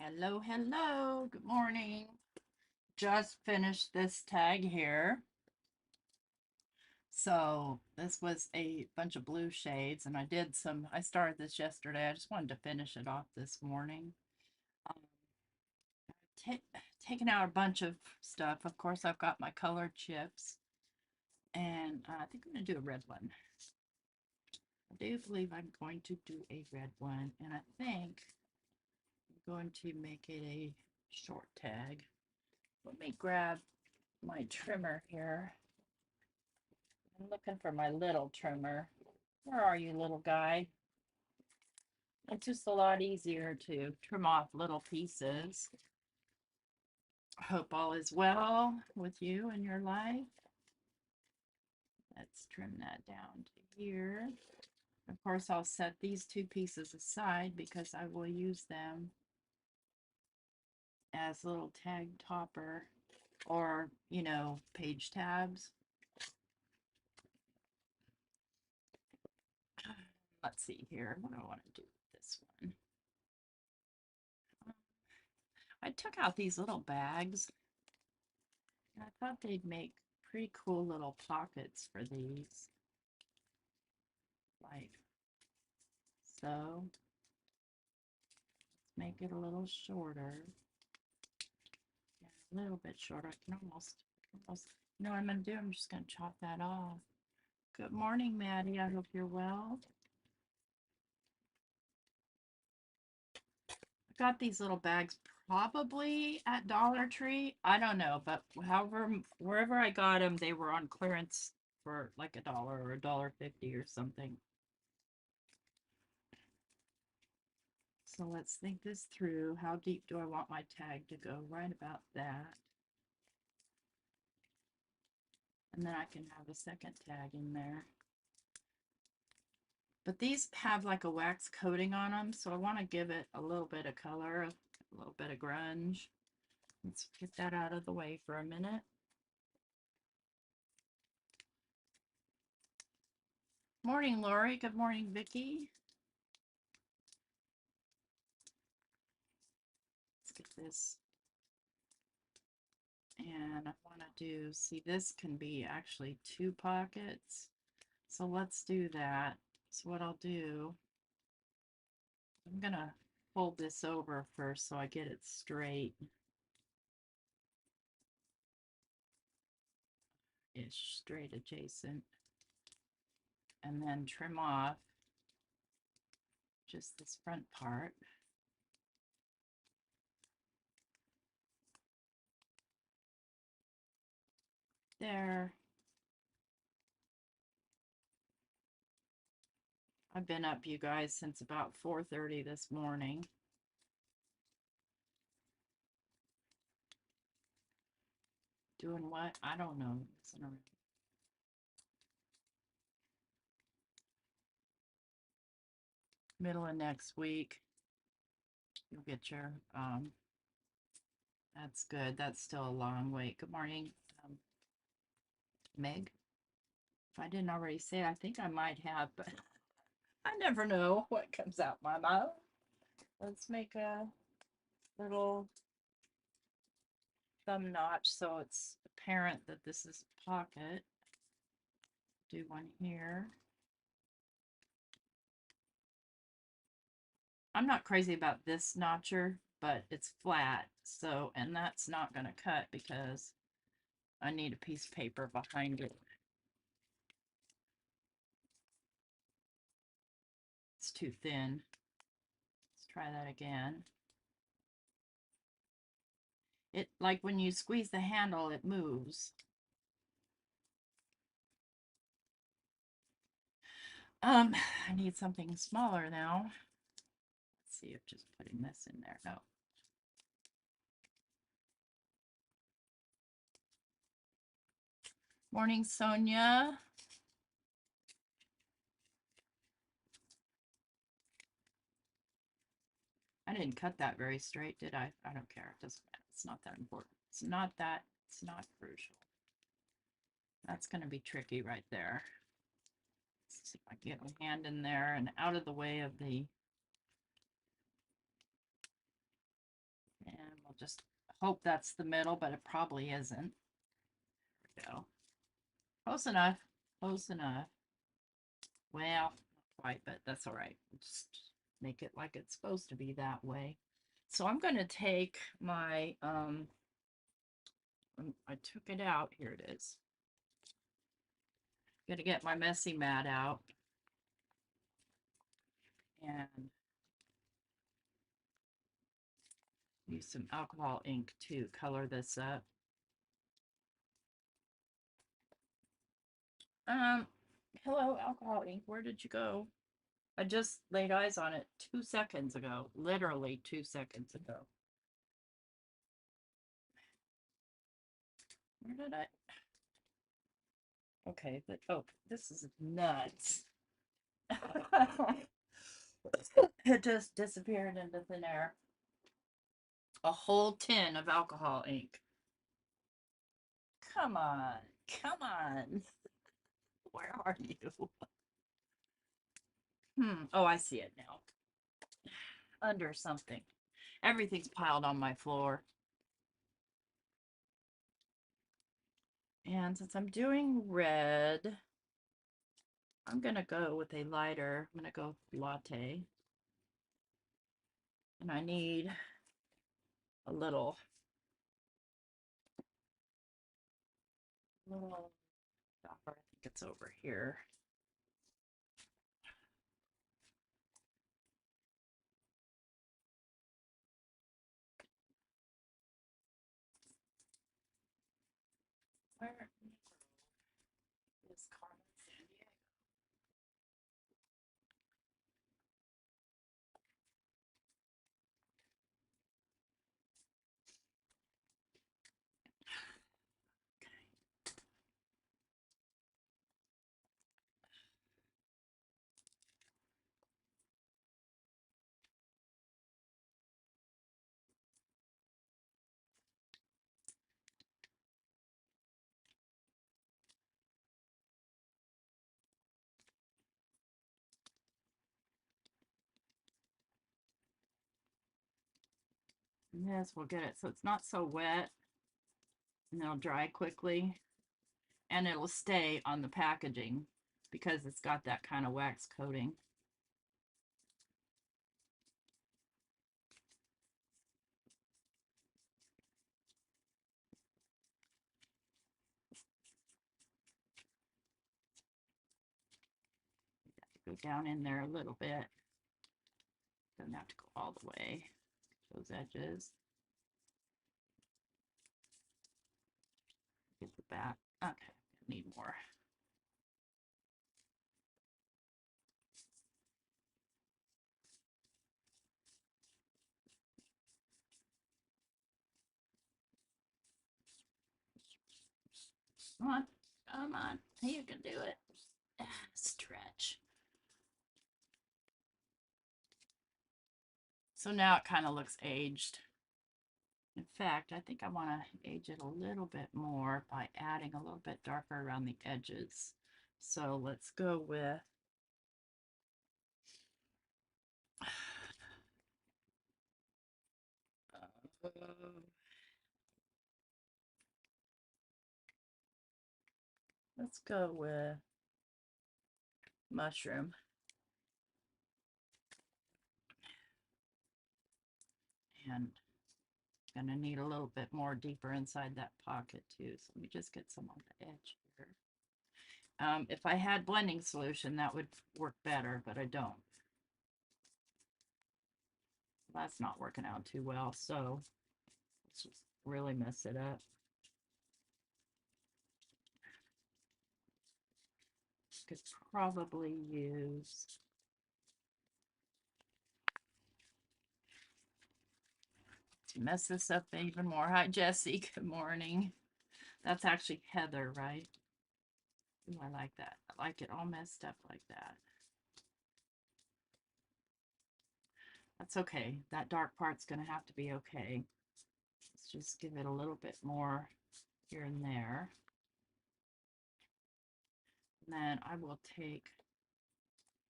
Hello, hello. Good morning. Just finished this tag here. So this was a bunch of blue shades, and I started this yesterday. I just wanted to finish it off this morning. Um, ta Taking out a bunch of stuff. Of course, I've got my colored chips, and I think I'm going to do a red one. I do believe I'm going to do a red one, and I think I'm going to make it a short tag. Let me grab my trimmer here. I'm looking for my little trimmer. Where are you, little guy? It's just a lot easier to trim off little pieces. Hope all is well with you and your life. Let's trim that down to here. Of course, I'll set these two pieces aside because I will use them as little tag topper or, page tabs. Let's see here. What do I want to do with this one? I took out these little bags. I thought they'd make pretty cool little pockets for these. Like so. Let's make it a little shorter. Yeah, a little bit shorter. I can almost, you know what I'm going to do? I'm just going to chop that off. Good morning, Maddie. I hope you're well. I got these little bags probably at Dollar Tree. I don't know, but wherever I got them, they were on clearance for like $1 or $1.50 or something. So let's think this through. How deep do I want my tag to go? Right about that. And then I can have a second tag in there. But these have like a wax coating on them, so I want to give it a little bit of color, a little bit of grunge. Let's get that out of the way for a minute. Morning, Lori. Good morning, Vicki. Let's get this. And I want to see, this can be actually 2 pockets. So let's do that. So what I'll do, I'm going to fold this over first so I get it straight. Ish, straight adjacent. And then trim off just this front part. There. I've been up, you guys, since about 4:30 this morning. Doing what? I don't know. Middle of next week, you'll get your, that's good. That's still a long wait. Good morning, Meg. If I didn't already say it, I think I might have, but I never know what comes out my mouth. Let's make a little thumb notch so it's apparent that this is a pocket. Do one here. I'm not crazy about this notcher, but it's flat, so, and that's not going to cut because I need a piece of paper behind it. It's too thin. Let's try that again. It, like when you squeeze the handle, it moves. I need something smaller now. Let's see if just putting this in there. No. Morning, Sonia. I didn't cut that very straight, did I? I don't care. It doesn't matter. It's not that important. It's not crucial. That's going to be tricky right there. Let's see if I can get my hand in there and out of the way of the just hope that's the middle, but it probably isn't. There we go. Close enough. Close enough. Well, not quite, but that's all right. Just make it like it's supposed to be that way. So I'm going to take my, I took it out. Here it is. I'm going to get my messy mat out. And use some alcohol ink to color this up. Hello, alcohol ink. Where did you go? I just laid eyes on it 2 seconds ago. Literally 2 seconds ago. Where did I? Okay, but oh, this is nuts. It just disappeared into thin air. A whole tin of alcohol ink. Come on. Come on. Where are you? Oh, I see it now. Under something. Everything's piled on my floor. And since I'm doing red, I'm going to go with a lighter. I'm going to go latte. And I need a little stopper. I think it's over here. Where is Carmen Sandiego? And this will get it so it's not so wet, and it'll dry quickly, and it'll stay on the packaging because it's got that kind of wax coating. Go down in there a little bit. Doesn't have to go all the way. Those edges. Get the back. Okay, need more. Come on, come on. You can do it. Stretch. So now it kind of looks aged. In fact, I think I want to age it a little bit more by adding a little bit darker around the edges. So let's go with let's go with mushroom. And I'm gonna need a little bit more deeper inside that pocket too. So let me just get some on the edge here. If I had blending solution, that would work better, but I don't. That's not working out too well, so let's just really mess it up. Could probably use to mess this up even more. Hi, Jessie. Good morning. That's actually Heather, right? Ooh, I like that. I like it all messed up like that. That's okay. That dark part's going to have to be okay. Let's just give it a little bit more here and there. And then I will take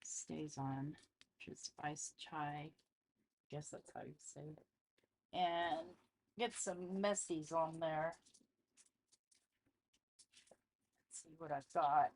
Stays On, which is spiced chai. I guess that's how you say it. And get some messies on there. Let's see what I've got.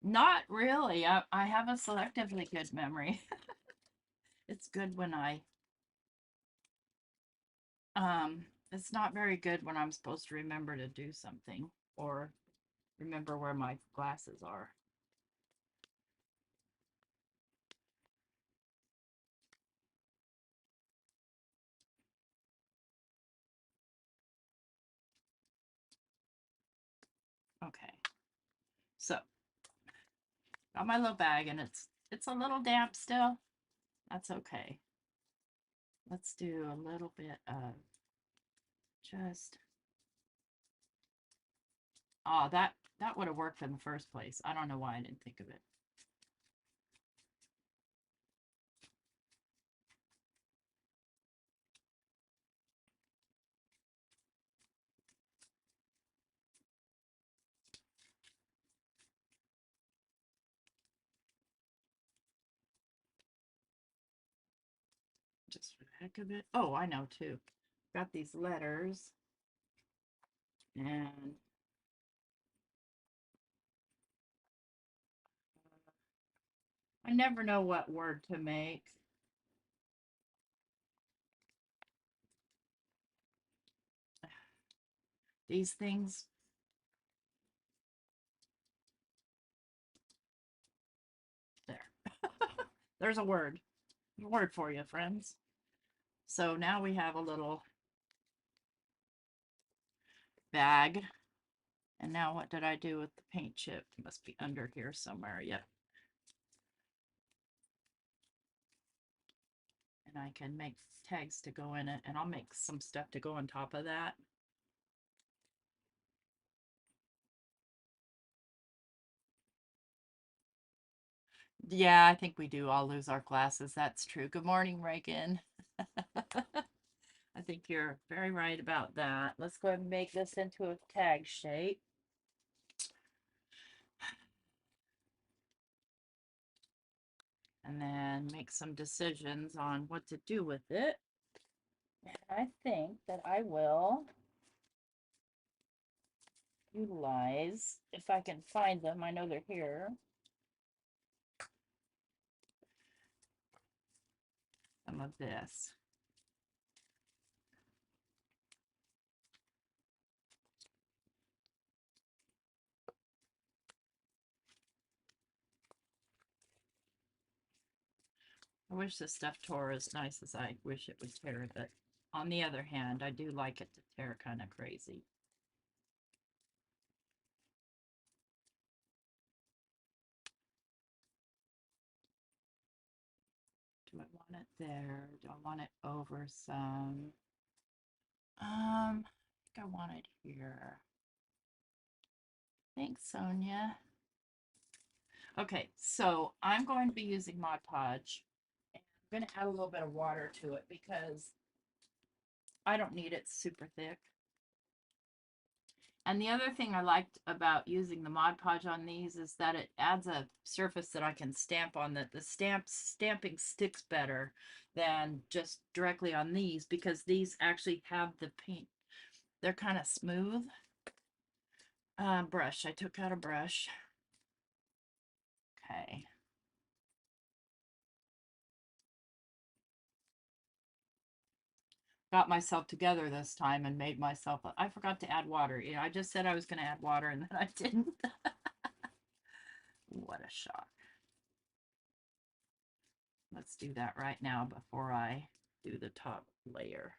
Not really. I have a selectively good memory. It's good when it's not very good when I'm supposed to remember to do something or remember where my glasses are. Okay. So, got my little bag and it's a little damp still. That's okay. Let's do a little bit of just oh, that would have worked in the first place. I don't know why I didn't think of it. Just for the heck of it. Oh, I know too. Got these letters and I never know what word to make. These things. There. There's a word. There's a word for you, friends. So now we have a little bag. And now what did I do with the paint chip? It must be under here somewhere. Yep. And I can make tags to go in it. And I'll make some stuff to go on top of that. Yeah, I think we do all lose our glasses. That's true. Good morning, Reagan. I think you're very right about that. Let's go ahead and make this into a tag shape. And then make some decisions on what to do with it. And I think that I will utilize, if I can find them, I know they're here, some of this. I wish this stuff tore as nice as I wish it would tear, but on the other hand, I do like it to tear kind of crazy. Do I want it there? Do I want it over some? I think I want it here. Thanks, Sonia. Okay, so I'm going to be using Mod Podge. I'm going to add a little bit of water to it because I don't need it super thick. And the other thing I liked about using the Mod Podge on these is that it adds a surface that I can stamp on, that the stamping sticks better than just directly on these, because these actually have the paint. They're kind of smooth. Brush. I took out a brush. Okay. Got myself together this time and made myself, I forgot to add water. Yeah, I just said I was going to add water and then I didn't. What a shock. Let's do that right now before I do the top layer.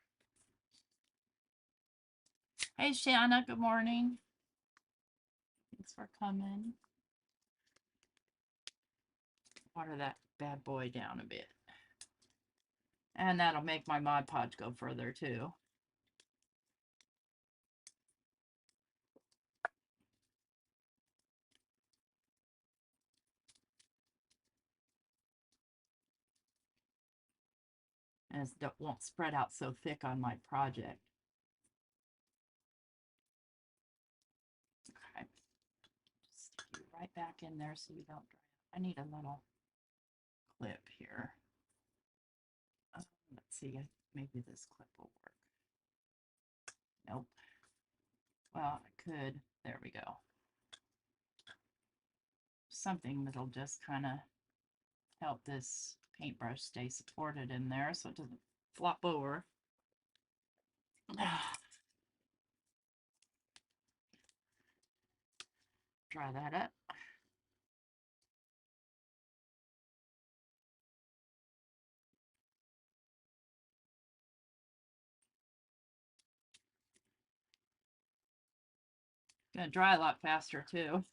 Hey, Shanna, good morning. Thanks for coming. Water that bad boy down a bit. And that'll make my Mod Podge go further too. as it won't spread out so thick on my project. Okay, just stick you right back in there so you don't dry out. I need a little clip here. Let's see, maybe this clip will work. Nope. Well, I could. There we go. Something that'll just kind of help this paintbrush stay supported in there so it doesn't flop over. Dry that up. Gonna dry a lot faster too.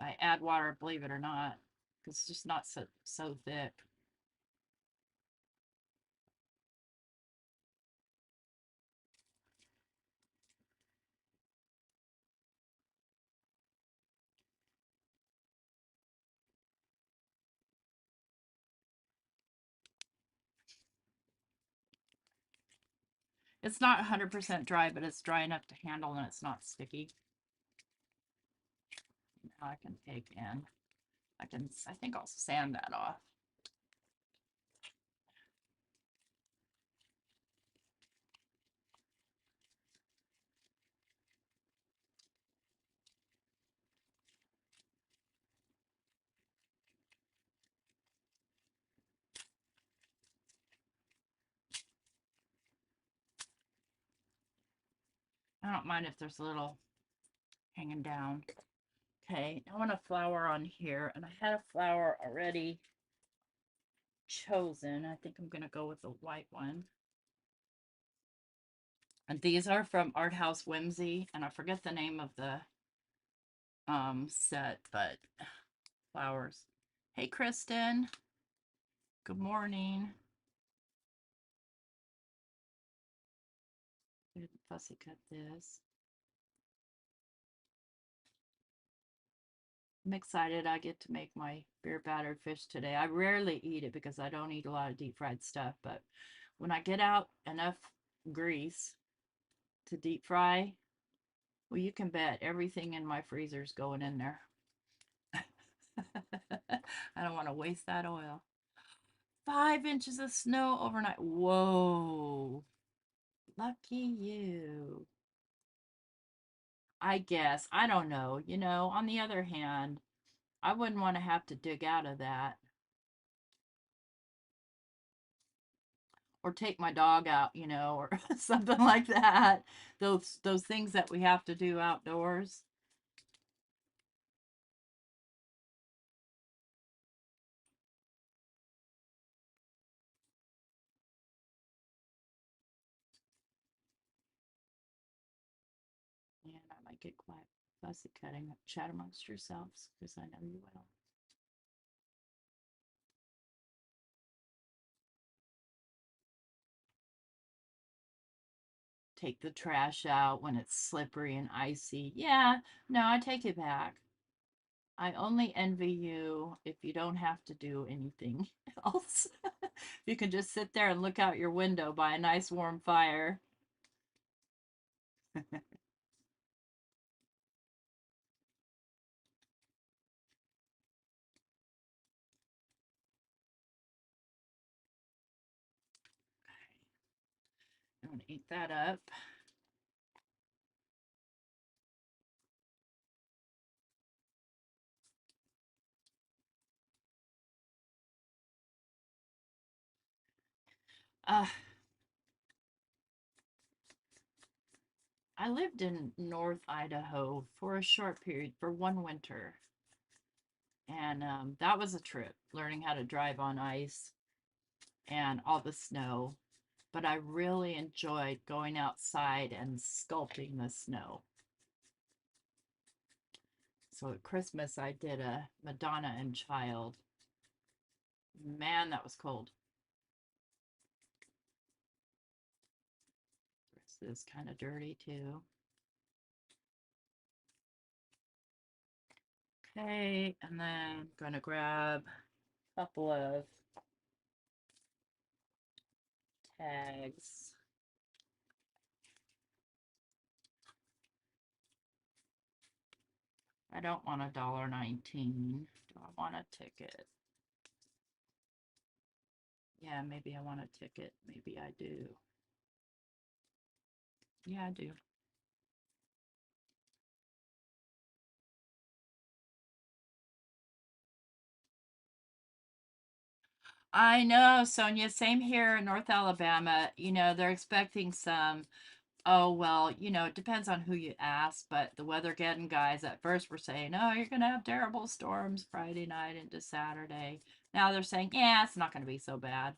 I add water, believe it or not, because it's just not so thick. It's not 100% dry, but it's dry enough to handle and it's not sticky. Now I can take in, I think I'll sand that off. I don't mind if there's a little hanging down. Okay, I want a flower on here, and I had a flower already chosen. I think I'm going to go with the white one. And these are from Art House Whimsy, and I forget the name of the set, but flowers. Hey, Kristen. Good morning. Fussy cut this. I'm excited I get to make my beer battered fish today. I rarely eat it because I don't eat a lot of deep fried stuff, but when I get out enough grease to deep fry, well, you can bet everything in my freezer's going in there. I don't want to waste that oil. 5 inches of snow overnight. Whoa. Lucky you. I guess. I don't know. You know, on the other hand, I wouldn't want to have to dig out of that. Or take my dog out, you know, or something like that. Those things that we have to do outdoors. And I might get quite fussy cutting. Chat amongst yourselves, because I know you will. Take the trash out when it's slippery and icy. Yeah, no, I take it back. I only envy you if you don't have to do anything else. You can just sit there and look out your window by a nice warm fire. I'm going to eat that up. Uh, I lived in North Idaho for a short period, for one winter. And that was a trip, learning how to drive on ice and all the snow. But I really enjoyed going outside and sculpting the snow. So at Christmas, I did a Madonna and Child. Man, that was cold. This is kind of dirty too. Okay, and then I'm going to grab a couple of tags. I don't want $1.19. Do I want a ticket? Yeah, maybe I want a ticket. Maybe I do. Yeah, I do. I know, Sonia. Same here in North Alabama. They're expecting some. Oh, well, it depends on who you ask, but the weather-getting guys at first were saying, oh, you're going to have terrible storms Friday night into Saturday. Now they're saying, yeah, it's not going to be so bad.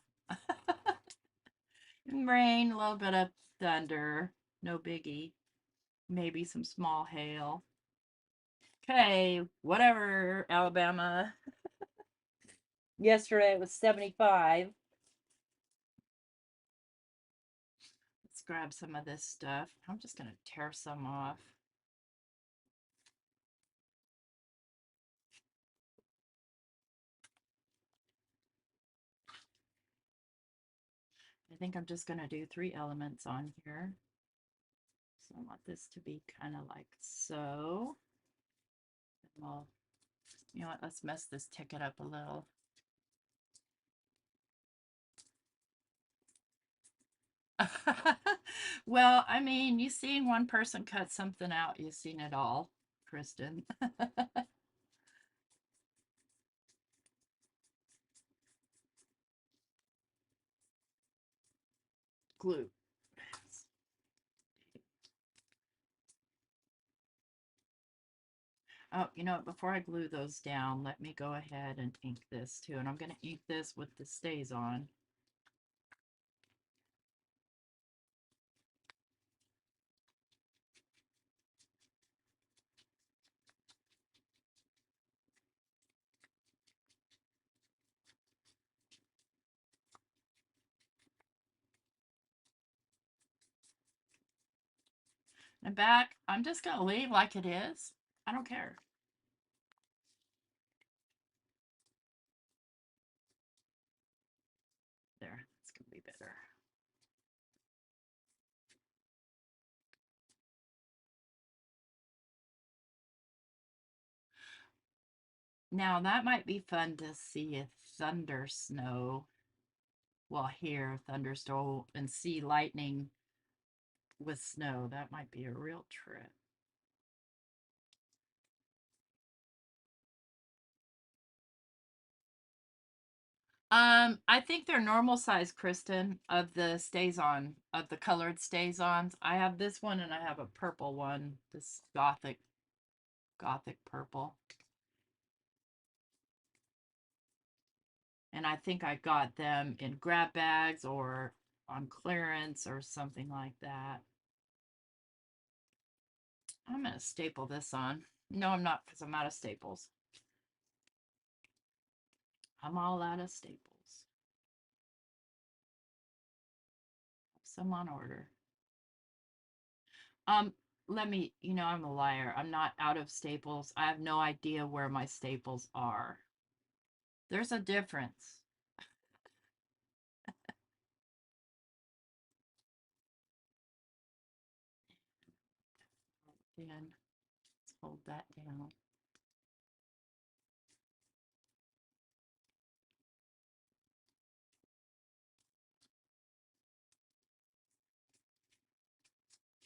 Rain, a little bit of thunder, no biggie. Maybe some small hail. Okay, whatever, Alabama. Yesterday it was 75. Let's grab some of this stuff. I'm just going to tear some off. I think I'm just going to do 3 elements on here. So I want this to be kind of like so. And we'll, you know what, let's mess this ticket up a little. Well, I mean, you've seen one person cut something out, you've seen it all, Kristen. Glue. Oh, before I glue those down, let me go ahead and ink this too. And I'm going to ink this with the stays on. And back, I'm just going to leave like it is. I don't care. There, it's going to be better. Now, that might be fun to see a thunder snow. Well, hear thunderstorm and see lightning with snow. That might be a real trip. I think they're normal size, Kristen, of the stays on, of the colored stays ons. I have this one and I have a purple one, this gothic purple. And I think I got them in grab bags or on clearance or something like that. I'm going to staple this on. No, I'm not, because I'm out of staples. I'm all out of staples. Some on order. Um, Let me, I'm a liar. I'm not out of staples. I have no idea where my staples are. There's a difference. Then let's hold that down.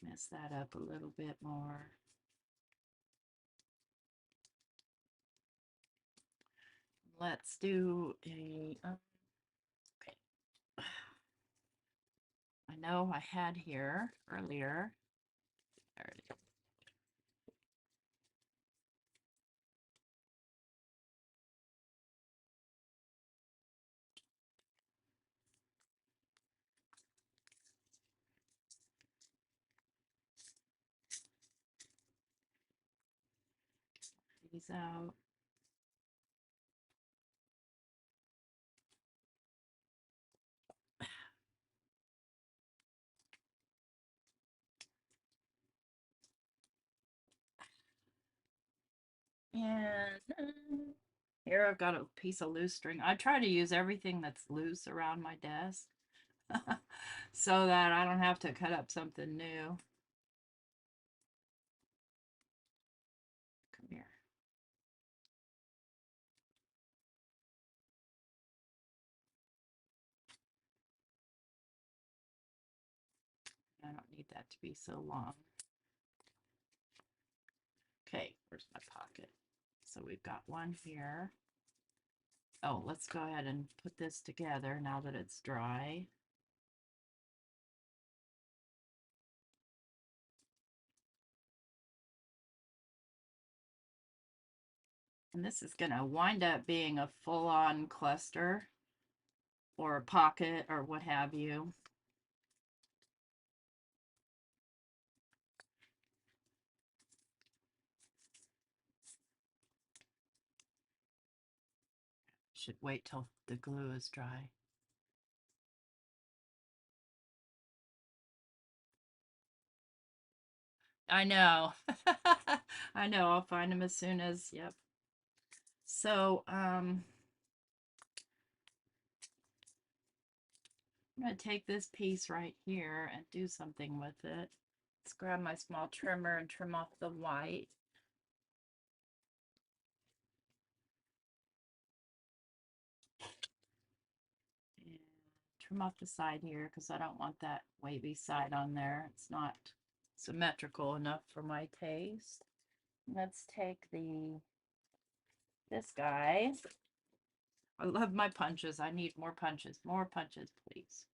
Mess that up a little bit more. Let's do a, okay. I know I had here earlier. There it is. These out. And here I've got a piece of loose string. I try to use everything that's loose around my desk. so that I don't have to cut up something new. Come here. I don't need that to be so long. Okay, where's my pocket? So we've got one here. Oh, let's go ahead and put this together now that it's dry. And this is going to wind up being a full-on cluster or a pocket or what have you. Should wait till the glue is dry. I know. I know. I'll find them as soon as, yep. So, I'm going to take this piece right here and do something with it. Let's grab my small trimmer and trim off the white. And trim off the side here because I don't want that wavy side on there. It's not symmetrical enough for my taste. Let's take this guy. I love my punches. I need more punches. More punches, please.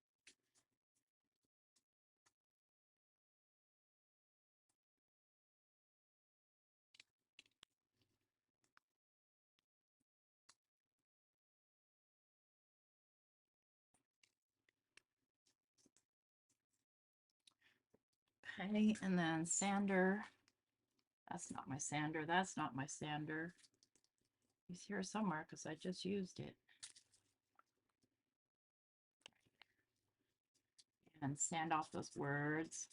Okay, and then sander. That's not my sander. That's not my sander. He's here somewhere because I just used it. And sand off those words.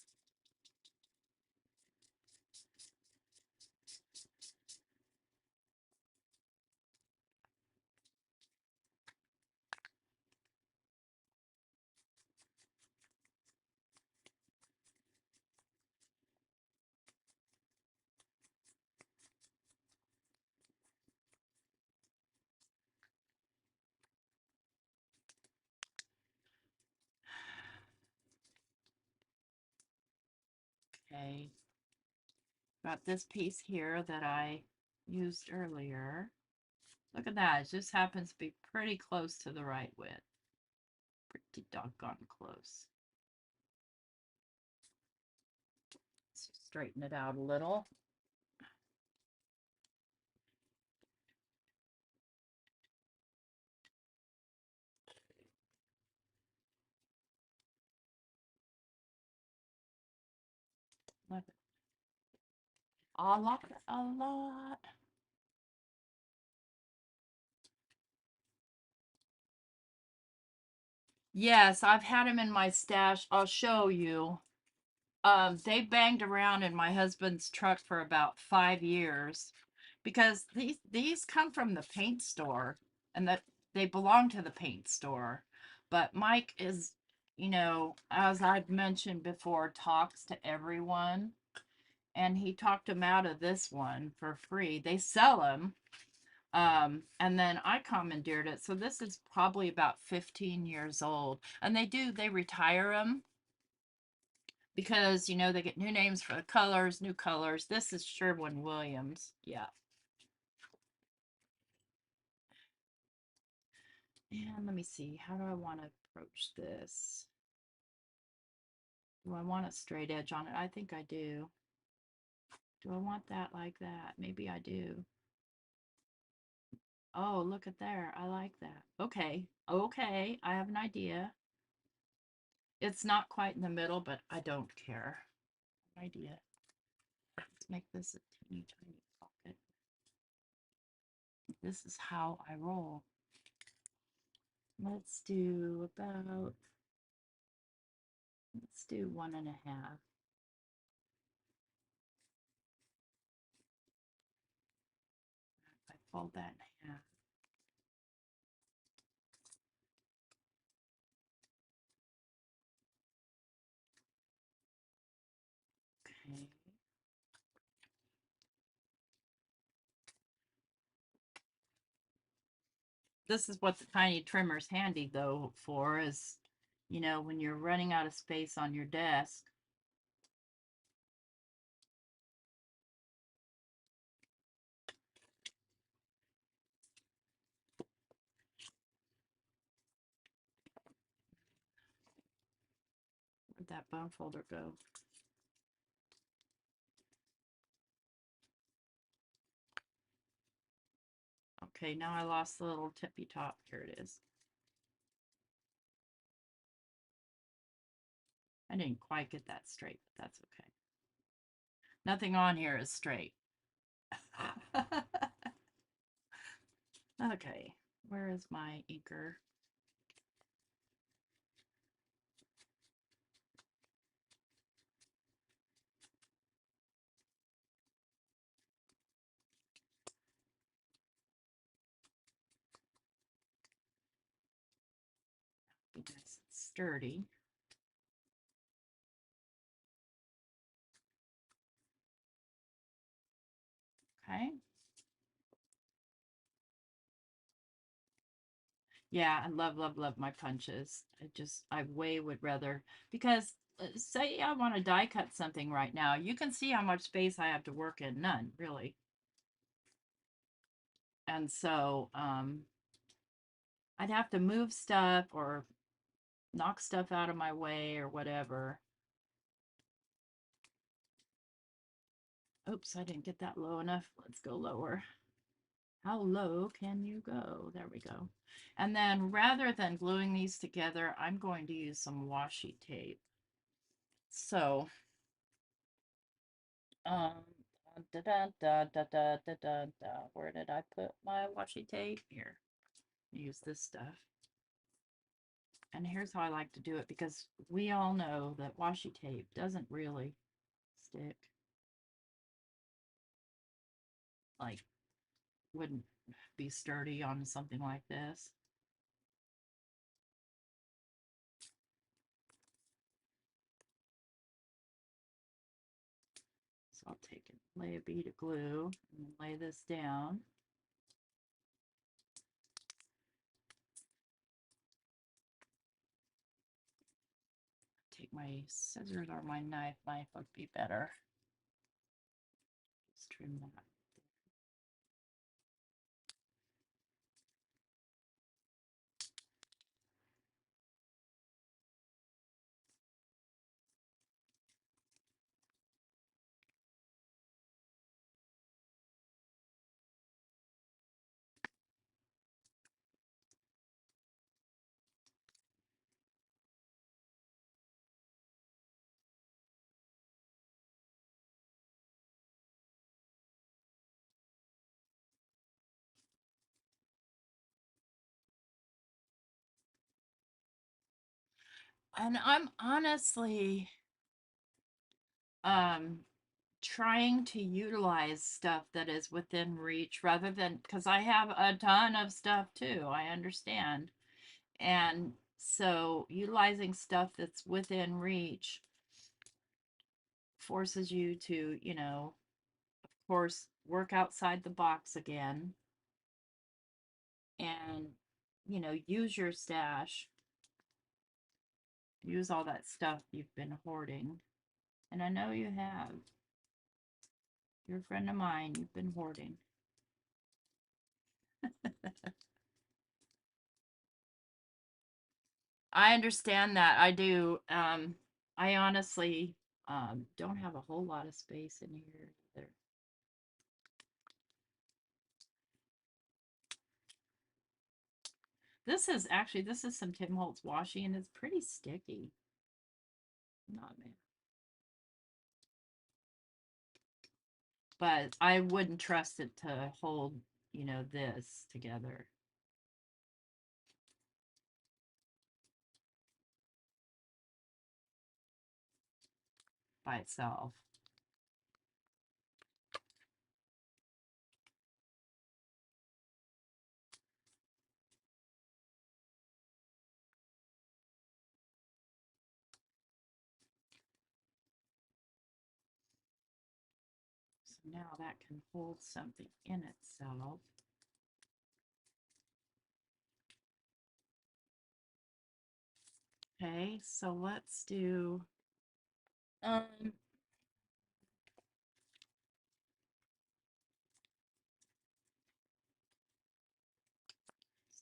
Okay. Got this piece here that I used earlier. Look at that. It just happens to be pretty close to the right width. Pretty doggone close. Let's straighten it out a little. Look, a lot, a lot. Yes, I've had them in my stash. I'll show you. They banged around in my husband's truck for about 5 years because these come from the paint store and that they belong to the paint store. But Mike is, as I've mentioned before, talks to everyone, and he talked them out of this one for free. They sell them. And then I commandeered it. So this is probably about 15 years old. And they retire them because, they get new names for the colors, new colors. This is Sherwin-Williams. Yeah. And let me see. How do I want to approach this? Do I want a straight edge on it? I think I do. Do I want that like that? Maybe I do. Oh, look at there. I like that. Okay. Okay. I have an idea. It's not quite in the middle, but I don't care. Idea. Let's make this a teeny tiny pocket. This is how I roll. Let's do 1.5. I fold that in half. Okay. This is what the tiny trimmer's handy though for is, when you're running out of space on your desk. Where'd that bone folder go? Okay, now I lost the little tippy top. Here it is. I didn't quite get that straight, but that's okay. Nothing on here is straight. Okay, where is my inker? Be nice and sturdy. Okay. Yeah, I love, love, love my punches. I way would rather, because say I want to die cut something right now, you can see how much space I have to work in. None, really. And so I'd have to move stuff or knock stuff out of my way or whatever. Oops, I didn't get that low enough. Let's go lower. How low can you go? There we go. And then rather than gluing these together, I'm going to use some washi tape. So, um, da, da, da, da, da, da, da, da. Where did I put my washi tape? Here. Use this stuff. And here's how I like to do it, because we all know that washi tape doesn't really stick. Like, wouldn't be sturdy on something like this. So I'll take it, lay a bead of glue, and lay this down. Take my scissors or my knife. Knife would be better. Just trim that. And I'm honestly um trying to utilize stuff that is within reach rather than, because I have a ton of stuff too, I understand. And so utilizing stuff that's within reach forces you to, of course, work outside the box again and, use your stash, use all that stuff you've been hoarding. And I know you have. You're a friend of mine, you've been hoarding. I understand that. I do. I honestly don't have a whole lot of space in here either. This is some Tim Holtz washi, and it's pretty sticky. Not bad. But I wouldn't trust it to hold, this together by itself. So now that can hold something in itself. Okay, so let's do let's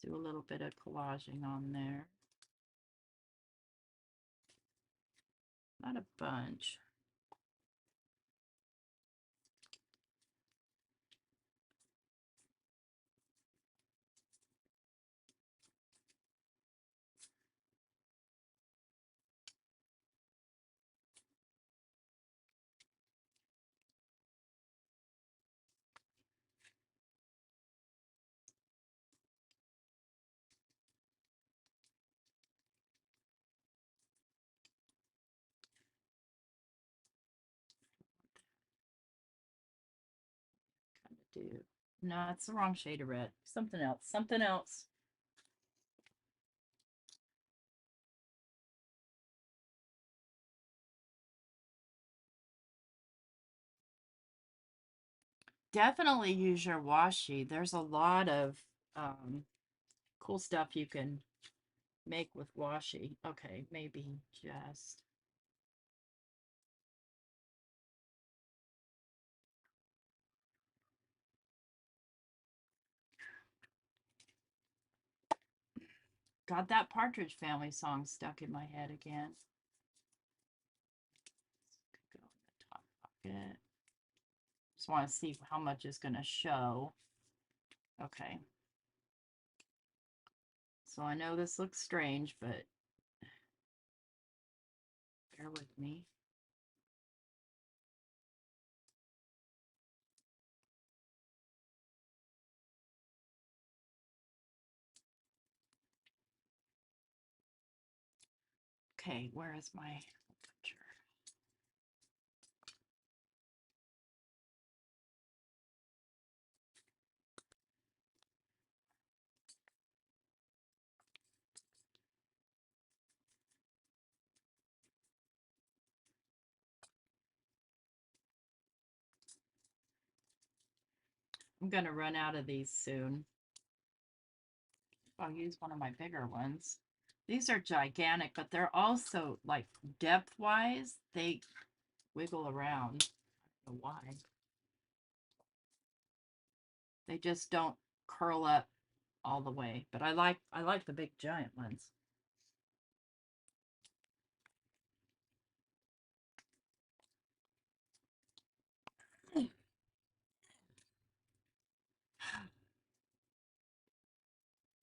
do a little bit of collaging on there. Not a bunch. Kind of do. No, it's the wrong shade of red. Something else. Something else. Definitely use your washi. There's a lot of cool stuff you can make with washi. Okay, maybe just got that Partridge Family song stuck in my head again. Could go in the top pocket. Just want to see how much is going to show. Okay. So I know this looks strange, but bear with me. Okay, where is my picture? I'm going to run out of these soon. I'll use one of my bigger ones. These are gigantic, but they're also like depth-wise, they wiggle around. I don't know why. They just don't curl up all the way, but I like the big giant ones.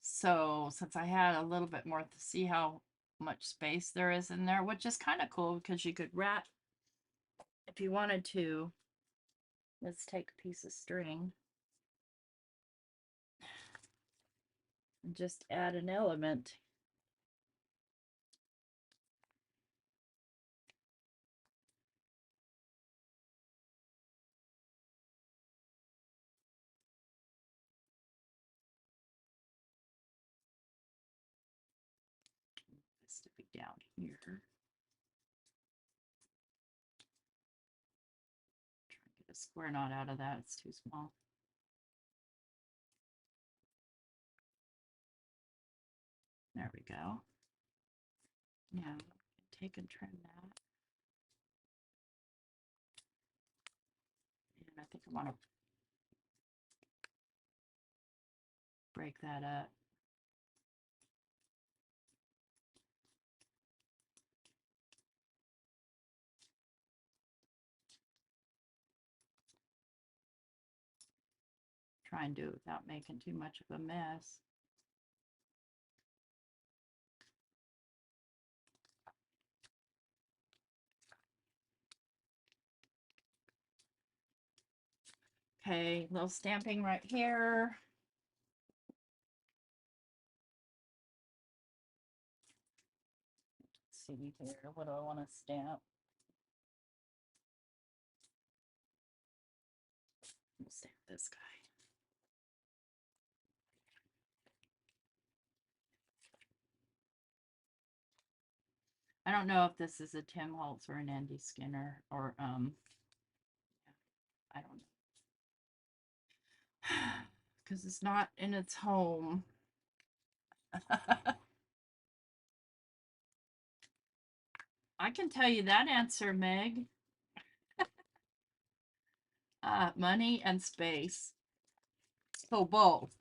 So since I had a little bit more to see how much space there is in there, which is kind of cool because you could wrap if you wanted to. Let's take a piece of string and just add an element. This to be down here. Try and get a square knot out of that. It's too small. There we go. Now take and trim that. And I think I want to break that up. Try and do it without making too much of a mess. Okay, little stamping right here. Let's see here, what do I want to stamp? We'll stamp this guy. I don't know if this is a Tim Holtz or an Andy Skinner or I don't know. Because it's not in its home. I can tell you that answer, Meg. Money and space. So both.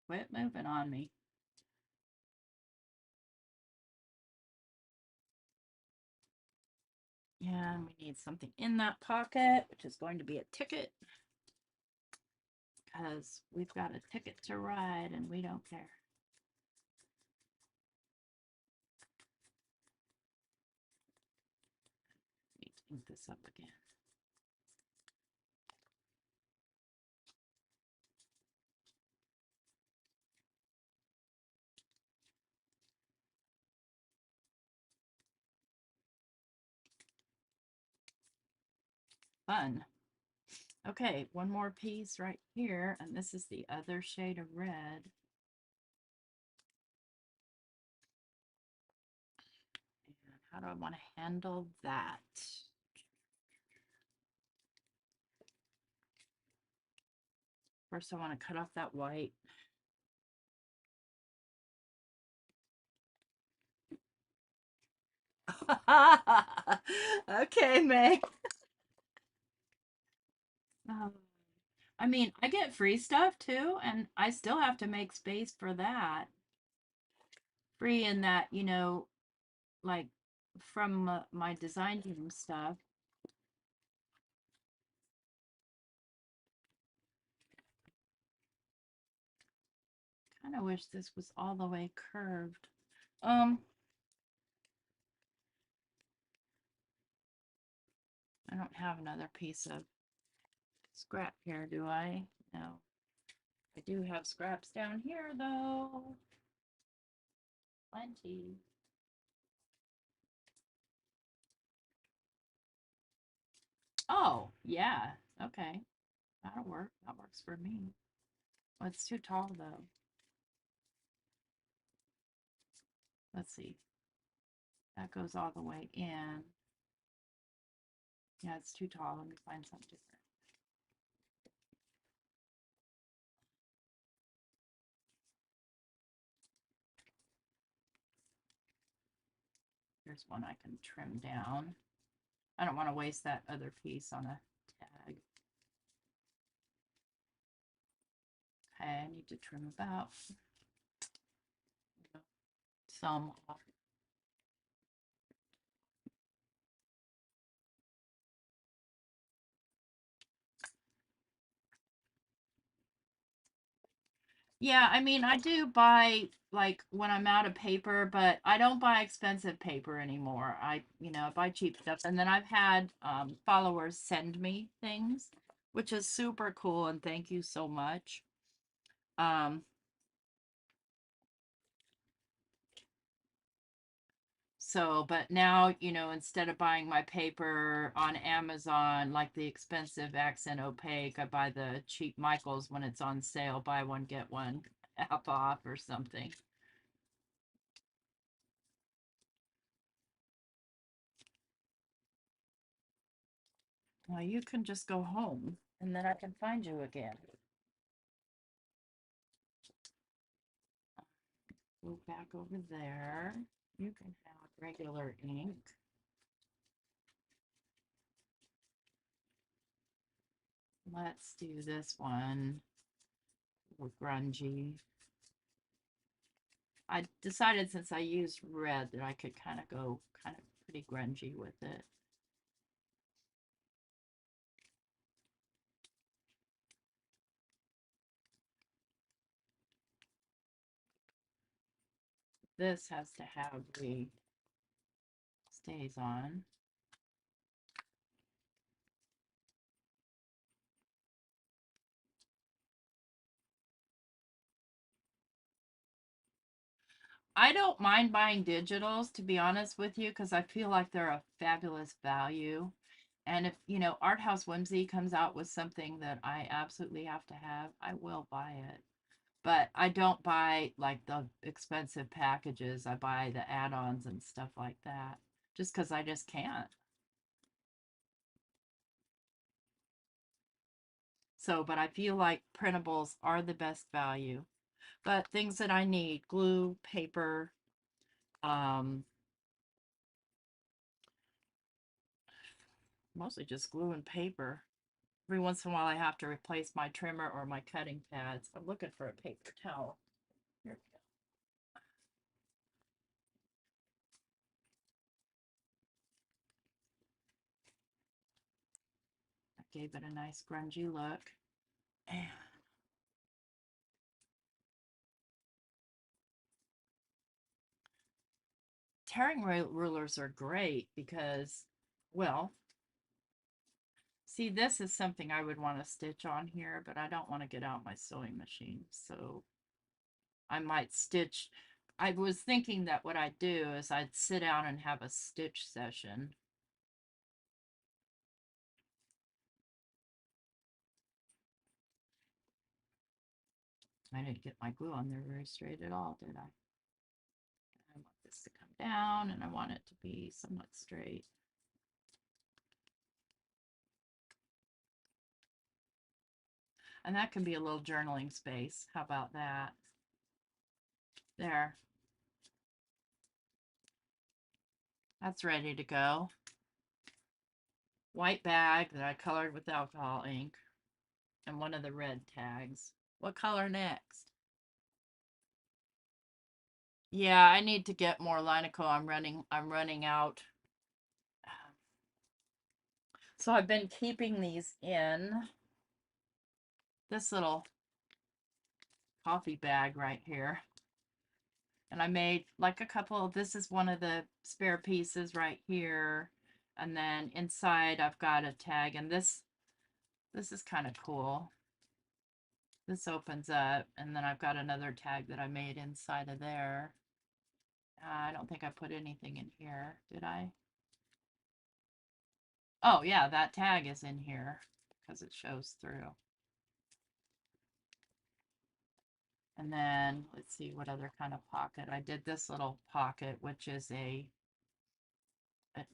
Quit moving on me. And we need something in that pocket, which is going to be a ticket. Because we've got a ticket to ride and we don't care. Need to ink this up again. Fun. Okay, one more piece right here, and this is the other shade of red. And how do I want to handle that? First, I want to cut off that white. Okay, Meg. I mean, I get free stuff too, and I still have to make space for that. Free in that, like from my design team stuff. Kind of wish this was all the way curved. I don't have another piece of scrap here, do I? No. I do have scraps down here, though. Plenty. Oh, yeah. Okay. That'll work. That works for me. Oh, it's too tall, though. Let's see. That goes all the way in. Yeah, it's too tall. Let me find something different. Here's one I can trim down. I don't want to waste that other piece on a tag. Okay, I need to trim about some off. Yeah, I mean, I do buy like when I'm out of paper, but I don't buy expensive paper anymore. I buy cheap stuff. And then I've had followers send me things, which is super cool and thank you so much. Um but now, instead of buying my paper on Amazon, like the expensive accent opaque, I buy the cheap Michaels when it's on sale, buy one, get one half off or something. Well, you can just go home and then I can find you again. Go back over there. You can have regular ink. Let's do this one with grungy. I decided since I used red that I could kind of go kind of pretty grungy with it. This has to have the stays on. I don't mind buying digitals, to be honest with you, because I feel like they're a fabulous value. And if, Art House Whimsy comes out with something that I absolutely have to have, I will buy it. But I don't buy like the expensive packages. I buy the add-ons and stuff like that just because I just can't. So, but I feel like printables are the best value. But things that I need, glue, paper, um, mostly just glue and paper. Every once in a while I have to replace my trimmer or my cutting pads. I'm looking for a paper towel. Here we go. I gave it a nice grungy look. And tearing rulers are great because, well, see, this is something I would want to stitch on here, but I don't want to get out my sewing machine. So I might stitch. I was thinking that what I'd do is I'd sit down and have a stitch session. I didn't get my glue on there very straight at all, did I? I want this to come down and I want it to be somewhat straight. And that can be a little journaling space. How about that? There. That's ready to go. White bag that I colored with alcohol ink and one of the red tags. What color next? Yeah, I need to get more Linoco. I'm running out. So I've been keeping these in this little coffee bag right here. And I made like a couple, this is one of the spare pieces right here. And then inside I've got a tag, and this is kind of cool. This opens up, and then I've got another tag that I made inside of there. I don't think I put anything in here, did I? Oh yeah, that tag is in here because it shows through. And then let's see what other kind of pocket. I did this little pocket, which is it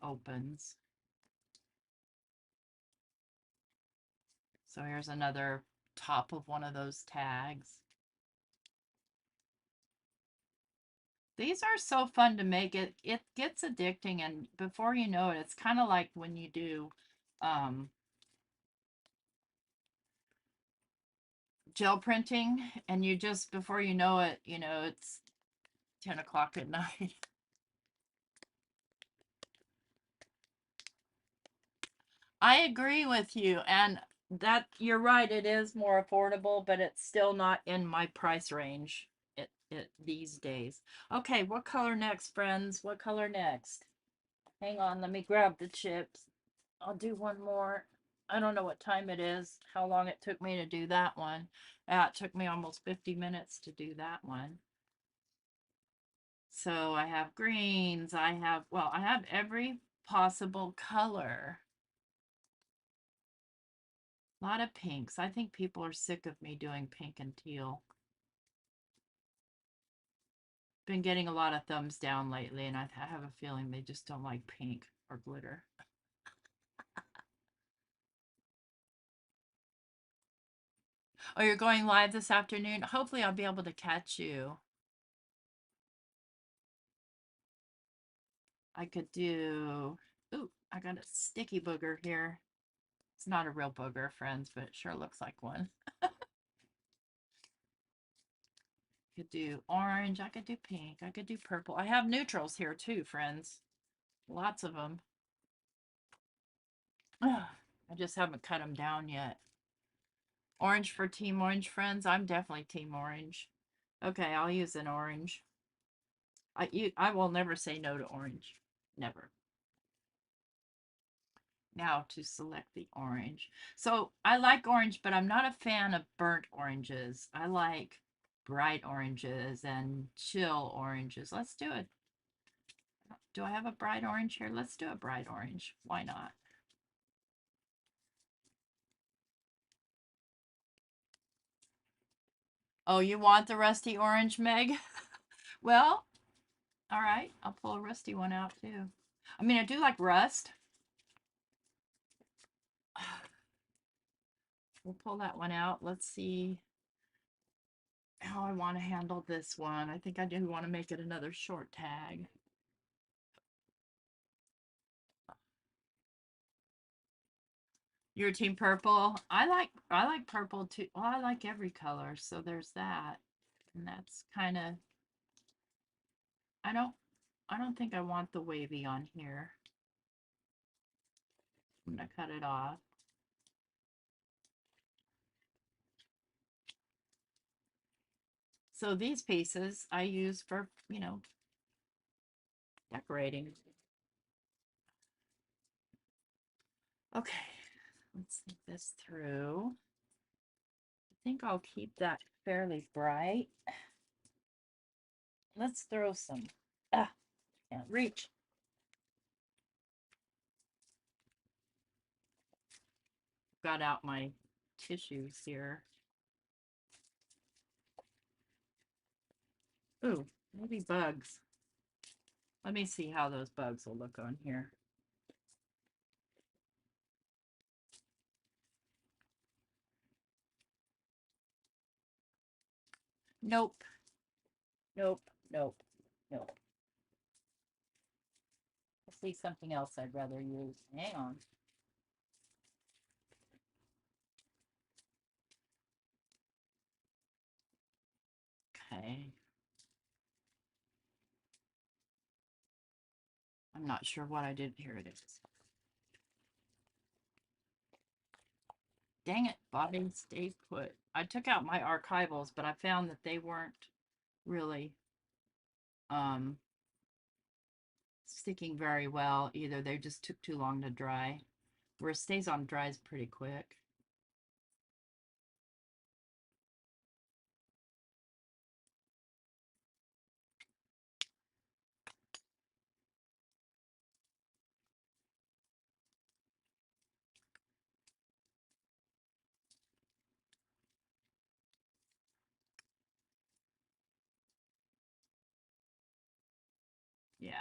opens. So here's another top of one of those tags. These are so fun to make. It gets addicting, and before you know it, it's kind of like when you do um, gel printing, and you just, before you know it, it's 10 o'clock at night. I agree with you, and that you're right, it is more affordable, but it's still not in my price range these days. Okay, what color next, friends? What color next? Hang on, let me grab the chips. I'll do one more. I don't know what time it is, how long it took me to do that one. It took me almost 50 minutes to do that one. So I have greens, I have every possible color. A lot of pinks. I think people are sick of me doing pink and teal. Been getting a lot of thumbs down lately, and I have a feeling they just don't like pink or glitter. Oh, you're going live this afternoon? Hopefully I'll be able to catch you. I could do, ooh, I got a sticky booger here. It's not a real booger, friends, but it sure looks like one. Could do orange, I could do pink, I could do purple. I have neutrals here too, friends. Lots of them. I just haven't cut them down yet. Orange for Team Orange, friends. I'm definitely Team Orange. Okay, I'll use an orange. I will never say no to orange. Never. Now to select the orange. So I like orange, but I'm not a fan of burnt oranges. I like bright oranges and chill oranges. Let's do it. Do I have a bright orange here? Let's do a bright orange. Why not? Oh, you want the rusty orange, Meg? Well, all right. I'll pull a rusty one out too. I mean, I do like rust. We'll pull that one out. Let's see how I want to handle this one. I think I do want to make it another short tag. Your team purple. I like purple too. Well, I like every color, so there's that. And that's kind of I don't think I want the wavy on here. I'm gonna cut it off. So these pieces I use for, decorating. Okay, let's think this through. I think I'll keep that fairly bright. Let's throw some, can't reach. Got out my tissues here. Ooh, maybe bugs. Let me see how those bugs will look on here. Nope. Nope. Nope. Nope. I see something else I'd rather use. Hang on. Okay. I'm not sure what I did. Here it is. Dang it, Bobby, stay put. I took out my archivals, but I found that they weren't really um sticking very well either. They just took too long to dry. Where it stays on dries pretty quick. Yeah.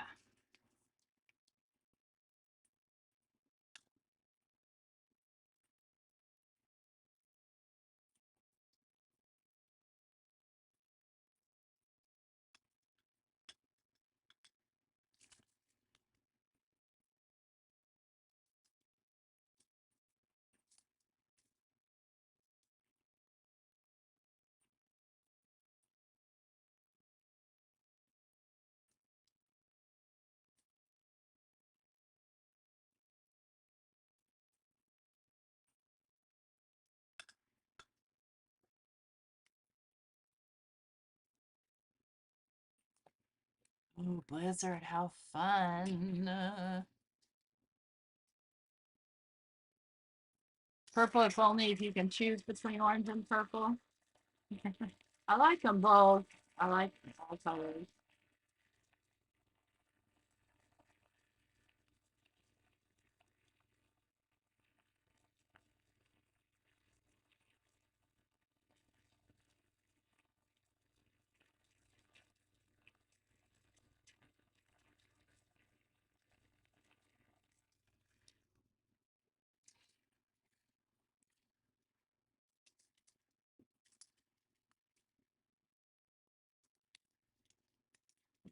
Oh, Blizzard, how fun. Purple, if only if you can choose between orange and purple. I like them both. I like all colors.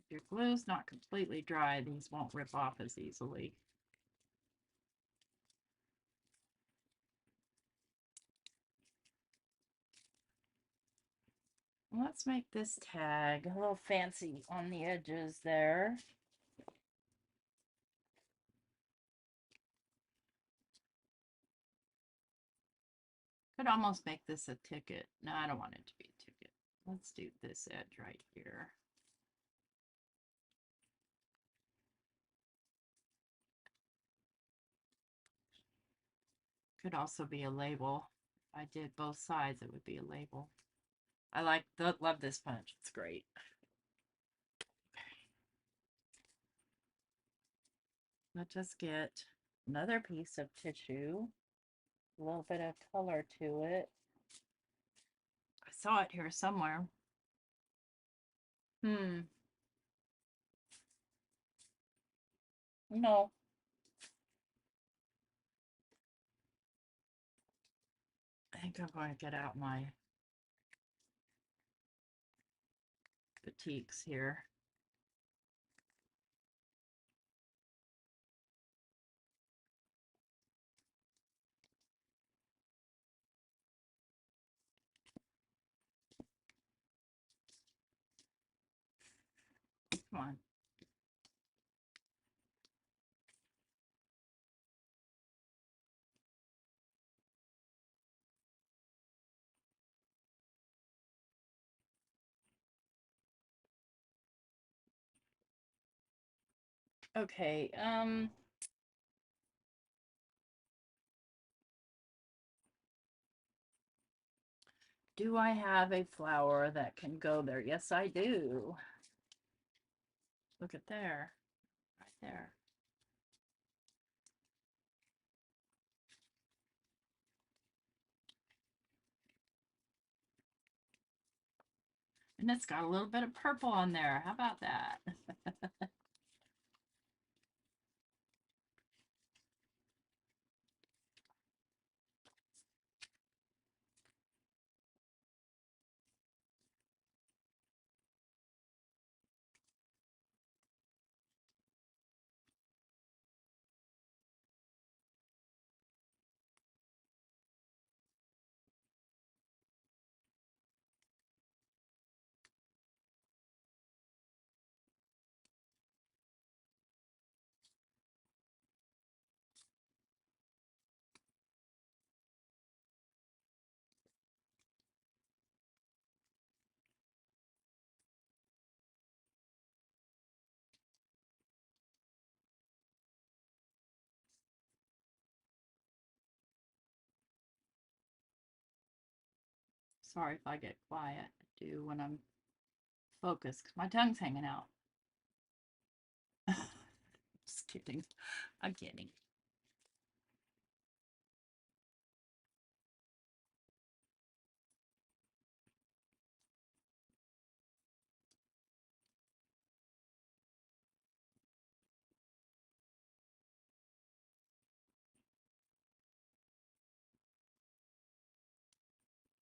If your glue's not completely dry, these won't rip off as easily. Let's make this tag a little fancy on the edges there. Could almost make this a ticket. No, I don't want it to be a ticket. Let's do this edge right here. Could also be a label. If I did both sides, it would be a label. Love this punch. It's great. Let's just get another piece of tissue, a little bit of color to it. saw it here somewhere. No. I think I'm going to get out my boutiques here. Come on. Okay, do I have a flower that can go there? Yes, I do. Look at there, right there. And it's got a little bit of purple on there. How about that? Sorry if I get quiet. I do when I'm focused because my tongue's hanging out. Just kidding. I'm kidding.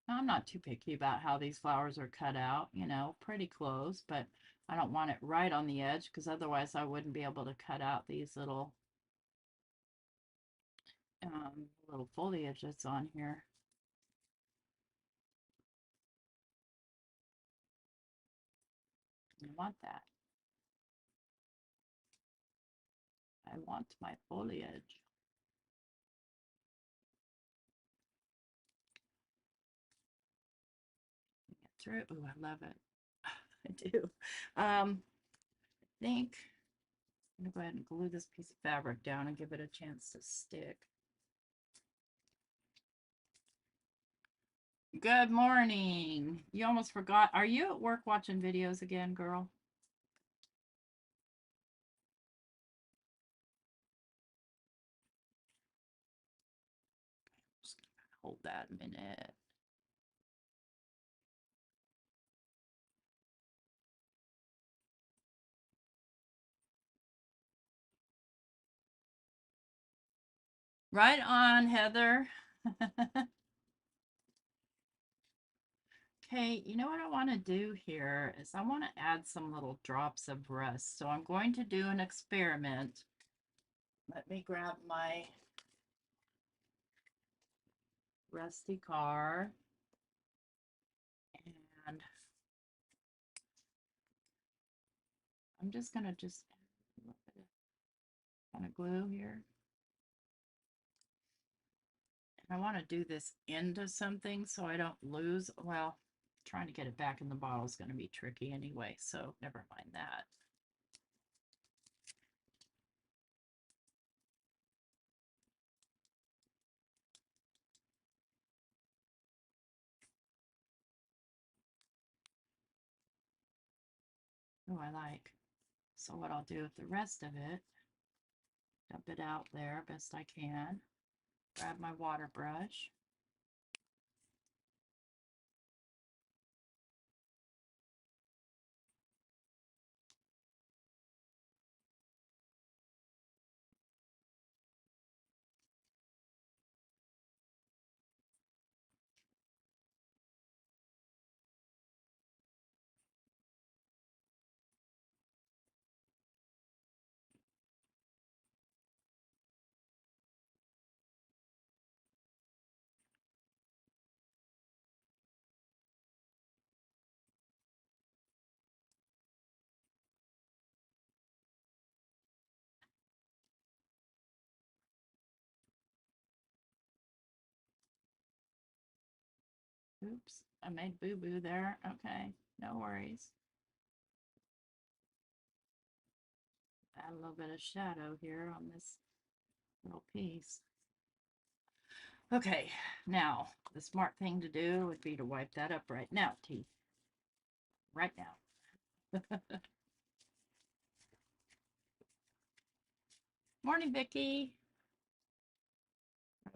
I'm not too picky about how these flowers are cut out, you know, pretty close, but I don't want it right on the edge because otherwise I wouldn't be able to cut out these little foliage that's on here. I want that. I want my foliage. Get through. Ooh, I love it. I do. I think I'm gonna go ahead and glue this piece of fabric down and give it a chance to stick. Good morning. You almost forgot. Are you at work watching videos again, girl? Just hold that a minute. Right on, Heather. Okay, you know what I want to do here is I want to add some little drops of rust. So I'm going to do an experiment. Let me grab my rusty car and I'm just going to add a little bit of kind of glue here. And I want to do this into something so I don't lose, well, trying to get it back in the bottle is going to be tricky anyway, so never mind that. Oh, I like. So what I'll do with the rest of it, dump it out there best I can, grab my water brush, Oops, I made boo-boo there. Okay, no worries. Add a little bit of shadow here on this little piece. Okay, now the smart thing to do would be to wipe that up right now, T. Right now. Morning, Vicky.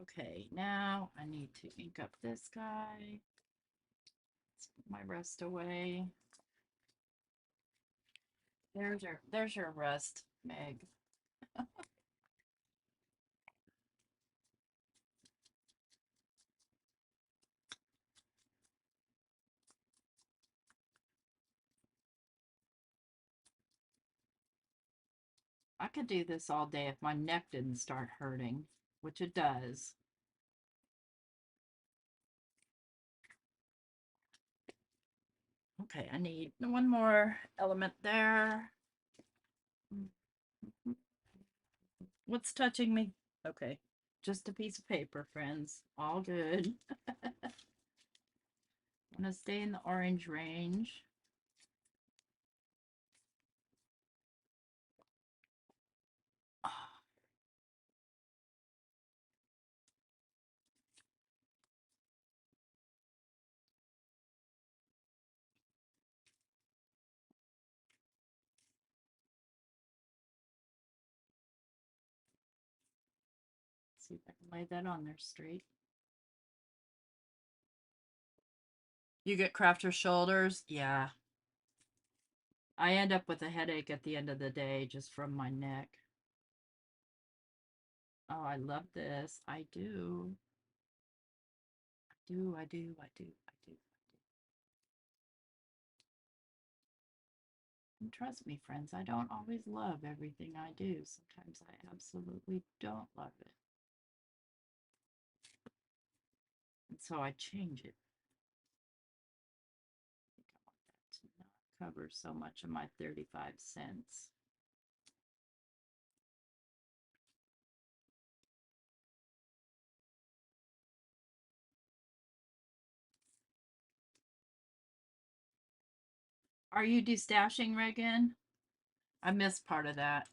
Okay, now I need to ink up this guy. Let's put my rust away. There's your rust, Meg. I could do this all day if my neck didn't start hurting, which it does. Okay, I need one more element there. What's touching me? Okay, just a piece of paper, friends. All good. I'm gonna stay in the orange range. See if I can lay that on there straight. You get crafter shoulders? Yeah. I end up with a headache at the end of the day just from my neck. Oh, I love this. I do. I do, I do, I do, I do. And trust me, friends, I don't always love everything I do. Sometimes I absolutely don't love it. And so I change it. I think I want that to not cover so much of my 35 cents. Are you destashing, Reagan? I missed part of that.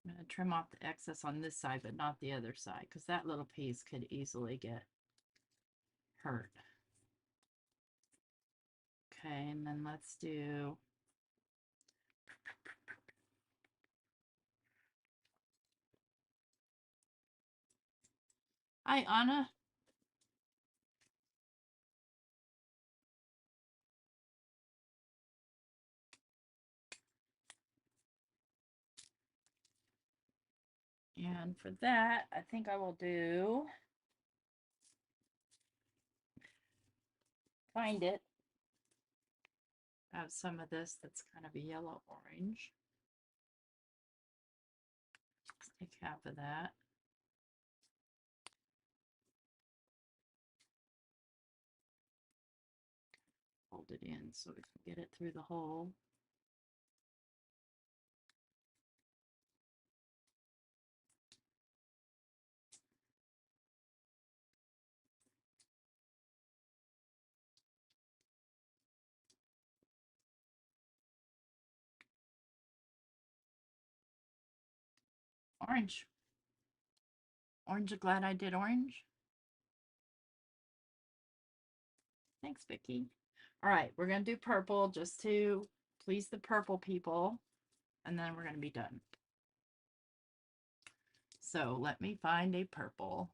I'm going to trim off the excess on this side, but not the other side, because that little piece could easily get hurt. Okay, and then let's do Hi, Anna. And for that, I think I will do find it. I have some of this that's kind of a yellow orange. Let's take half of that. Hold it in so we can get it through the hole. Orange. Orange, glad I did orange. Thanks, Vicky. All right, we're going to do purple just to please the purple people, and then we're going to be done. So let me find a purple.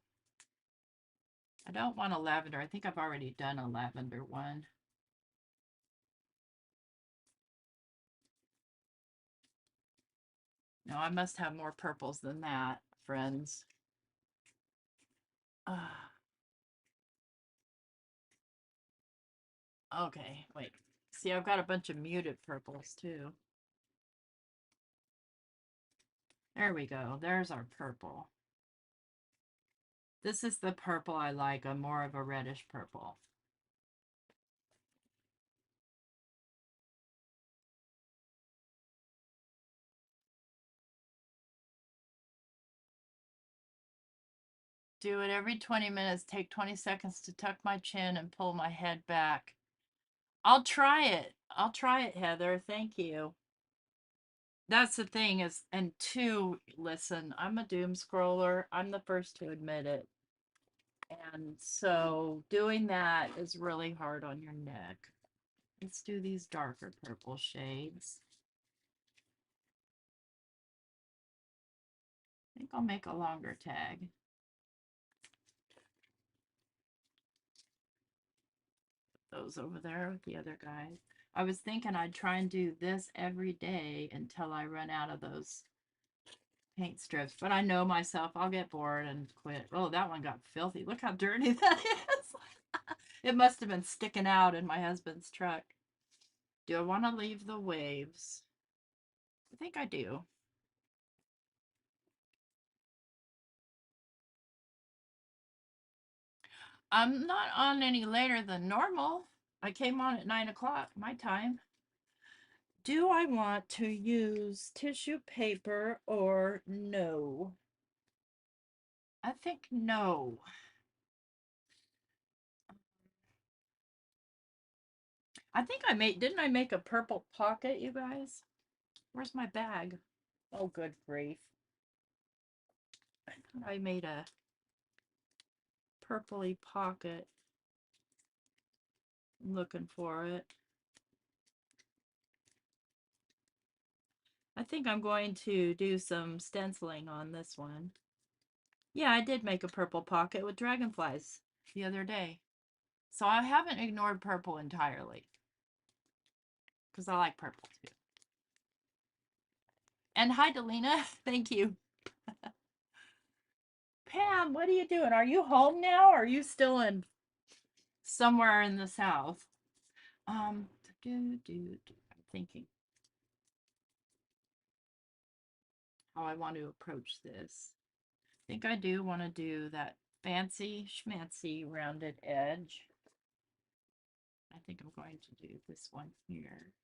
I don't want a lavender. I think I've already done a lavender one. No, I must have more purples than that, friends. Okay, wait. See, I've got a bunch of muted purples too. There we go. There's our purple. This is the purple I like, a more of a reddish purple. Do it every 20 minutes. Take 20 seconds to tuck my chin and pull my head back. I'll try it. I'll try it, Heather. Thank you. That's the thing is, and two, listen, I'm a doom scroller. I'm the first to admit it. And so doing that is really hard on your neck. Let's do these darker purple shades. I think I'll make a longer tag. Those over there with the other guys. I was thinking I'd try and do this every day until I run out of those paint strips, but I know myself, I'll get bored and quit. Oh, that one got filthy. Look how dirty that is. It must have been sticking out in my husband's truck. Do I want to leave the waves? I think I do. I'm not on any later than normal. I came on at 9 o'clock my time. Do I want to use tissue paper or no? I think no. I think didn't I make a purple pocket, you guys? Where's my bag? Oh, good grief. I thought I made a purpley pocket. I'm looking for it. I think I'm going to do some stenciling on this one. Yeah, I did make a purple pocket with dragonflies the other day. So I haven't ignored purple entirely. Because I like purple too. And hi, Delina. Thank you. Pam, what are you doing? Are you home now? Or are you still in somewhere in the south? I'm thinking how I want to approach this. I think I do want to do that fancy schmancy rounded edge. I think I'm going to do this one here.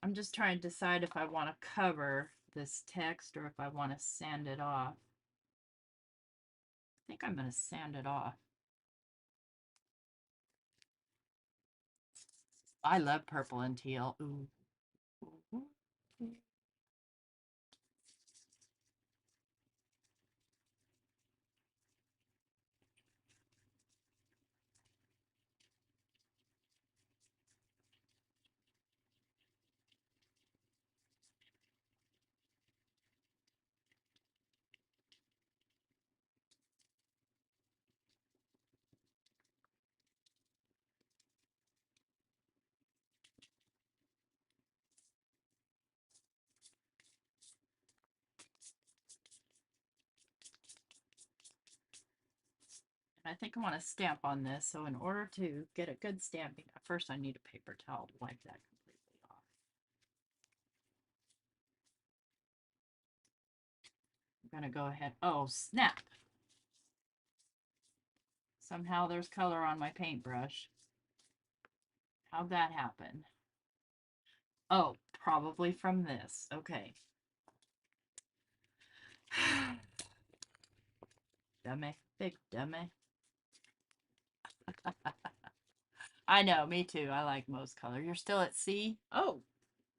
I'm just trying to decide if I want to cover this text or if I want to sand it off. I think I'm going to sand it off. I love purple and teal. Ooh. I think I want to stamp on this. So in order to get a good stamping, first I need a paper towel to wipe that completely off. I'm going to go ahead. Oh, snap. Somehow there's color on my paintbrush. How'd that happen? Oh, probably from this. Okay. Dummy. Big dummy. I know, me too. I like most color. You're still at sea? Oh,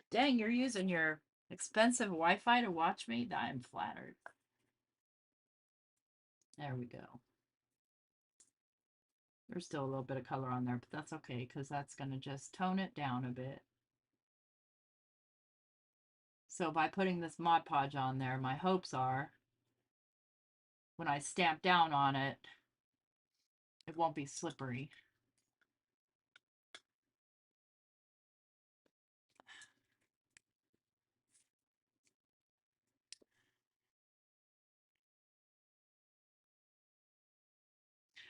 dang, you're using your expensive Wi-Fi to watch me? I'm flattered. There we go. There's still a little bit of color on there, but that's okay because that's going to just tone it down a bit. So by putting this Mod Podge on there, my hopes are when I stamp down on it, it won't be slippery.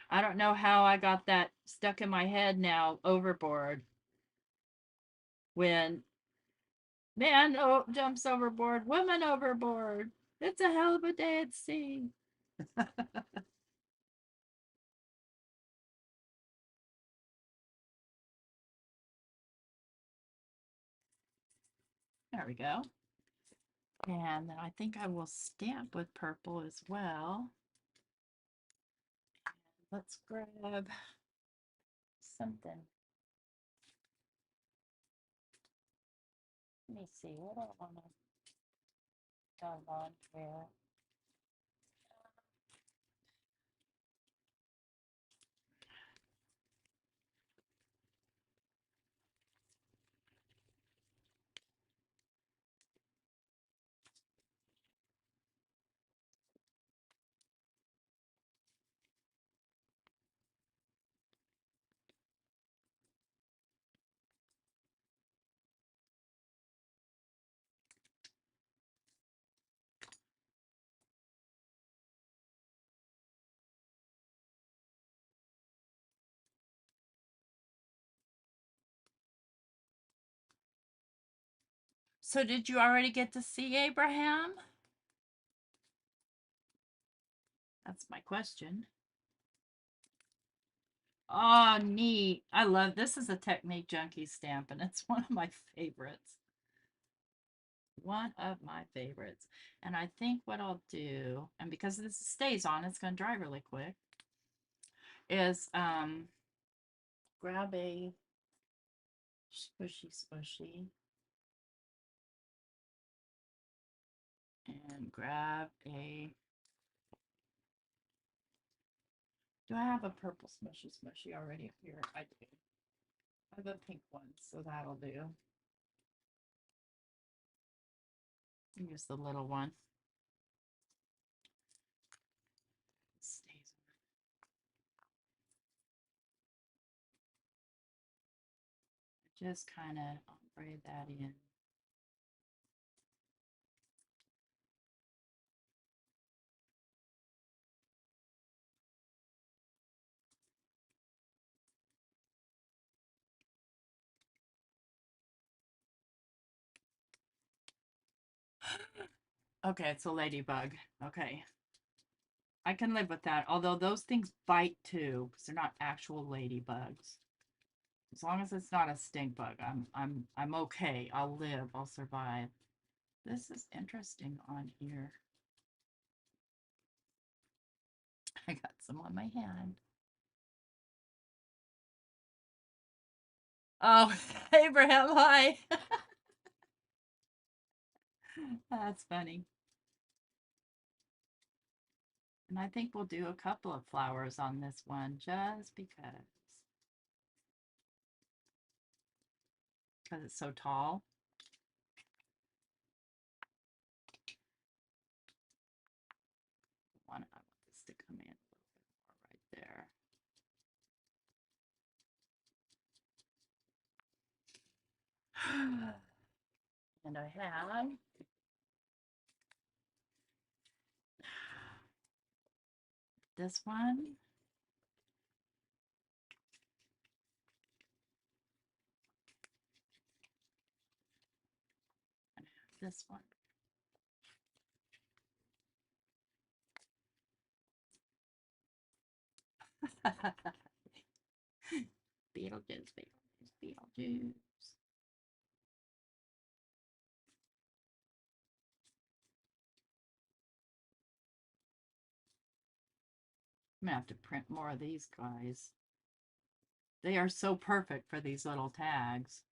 I don't know how I got that stuck in my head now, overboard. When man jumps overboard, woman overboard. It's a hell of a day at sea. There we go. And then I think I will stamp with purple as well. Let's grab something. Let me see, what do I want to go on here? So did you already get to see Abraham? That's my question. Oh, neat. I love this is a Technique Junkie stamp, and it's one of my favorites. One of my favorites. And I think what I'll do, and because this stays on, it's going to dry really quick, is grab a squishy and grab a, do I have a purple smushy already here? I do. I have a pink one, so that'll do. Use the little one. Stays on. Just kind of ombre that in. Okay, it's a ladybug. Okay. I can live with that. Although those things bite too, because they're not actual ladybugs. As long as it's not a stink bug, I'm okay. I'll live. I'll survive. This is interesting on here. I got some on my hand. Oh, Abraham, hi. That's funny. And I think we'll do a couple of flowers on this one just because it's so tall. I want this to come in a little bit more right there. And I have this one. And I have this one. Beetlejuice, Beetlejuice, Beetlejuice. I'm gonna have to print more of these guys. They are so perfect for these little tags.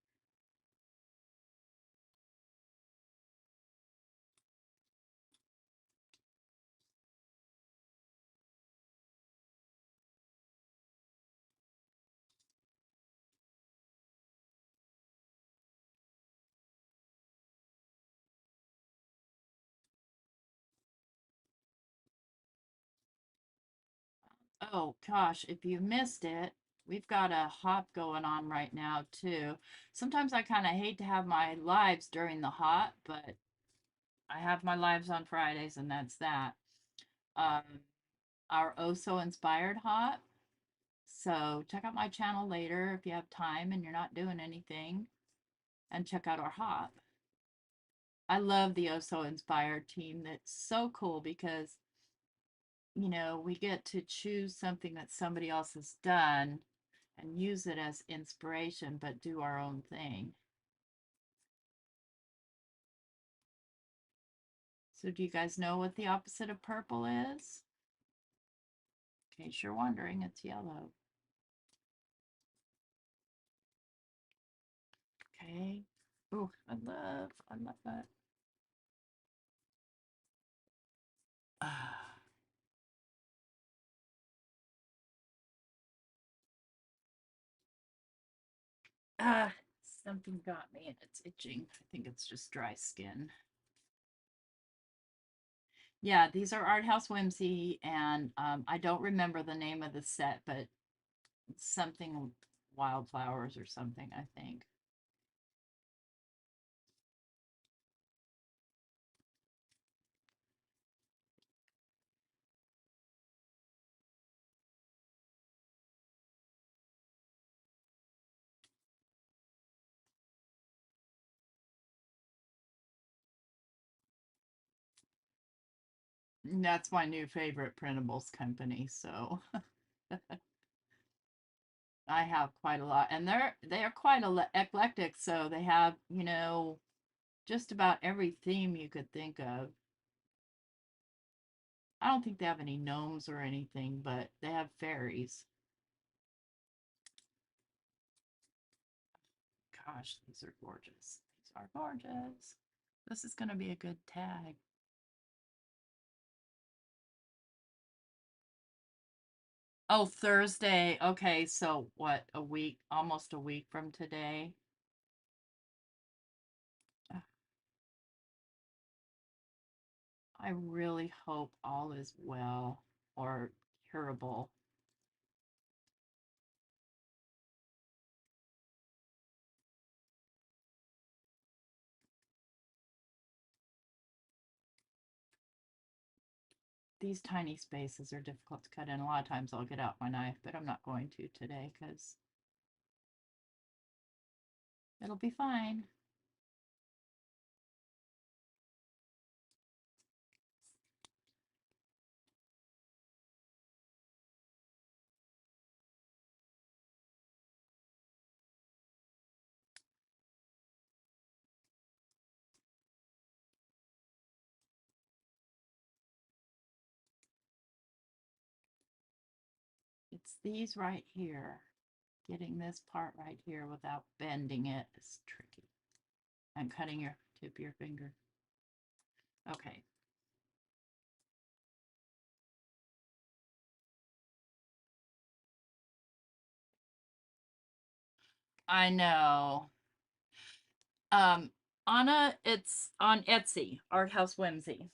Oh gosh, if you missed it, we've got a hop going on right now too. Sometimes I kind of hate to have my lives during the hop, but I have my lives on Fridays and that's that. Um, our Oh So Inspired hop. So check out my channel later if you have time and you're not doing anything, and check out our hop. I love the Oh So Inspired team. That's so cool because, you know, we get to choose something that somebody else has done and use it as inspiration, but do our own thing. So do you guys know what the opposite of purple is? In case you're wondering, it's yellow. Okay. Oh, I love that. Ah, something got me and it's itching. I think it's just dry skin. Yeah, these are Art House Whimsy, and I don't remember the name of the set, but something wildflowers or something, I think. That's my new favorite printables company, so I have quite a lot, and they are quite eclectic. So they have, just about every theme you could think of. I don't think they have any gnomes or anything, but they have fairies. Gosh, these are gorgeous. These are gorgeous. This is going to be a good tag. Oh, Thursday. Okay, so what, a week, almost a week from today? I really hope all is well or curable. These tiny spaces are difficult to cut in. A lot of times I'll get out my knife, but I'm not going to today because it'll be fine. It's these right here. Getting this part right here without bending it is tricky. And cutting your tip of your finger. Okay. I know. Um, Anna, it's on Etsy, Art House Whimsy.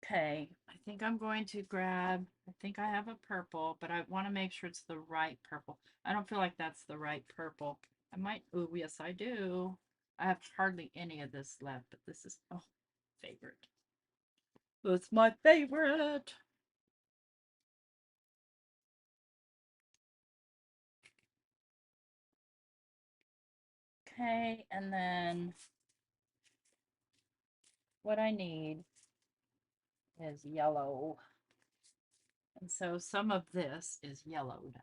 Okay, I think I'm going to grab, I think I have a purple, but I want to make sure it's the right purple. I don't feel like that's the right purple. I might, oh, yes, I do. I have hardly any of this left, but this is, oh, favorite. It's my favorite. Okay, and then what I need is yellow. And so some of this is yellowed.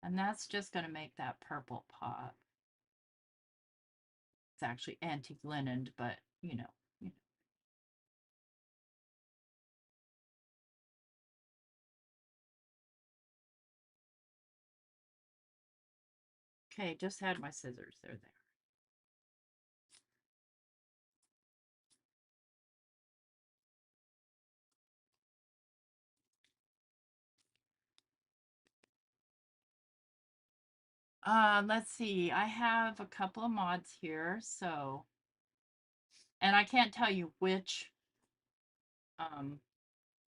And that's just going to make that purple pop. It's actually antique linened, but you know. Okay, just had my scissors. They're there. Let's see. I have a couple of mods here, so, and I can't tell you which, um,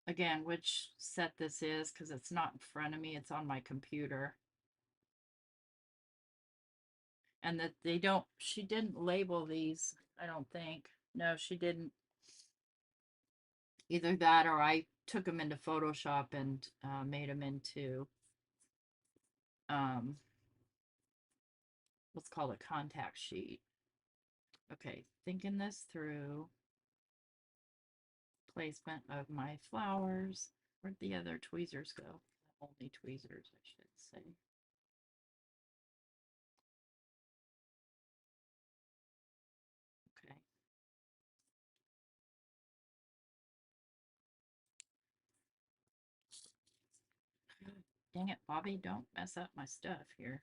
again, which set this is because it's not in front of me. It's on my computer. And that they don't, she didn't label these, I don't think. No, she didn't. Either that or I took them into Photoshop and made them into what's called a contact sheet. Okay, thinking this through. Placement of my flowers. Where'd the other tweezers go? Only tweezers, I should say. Dang it, Bobby, don't mess up my stuff here.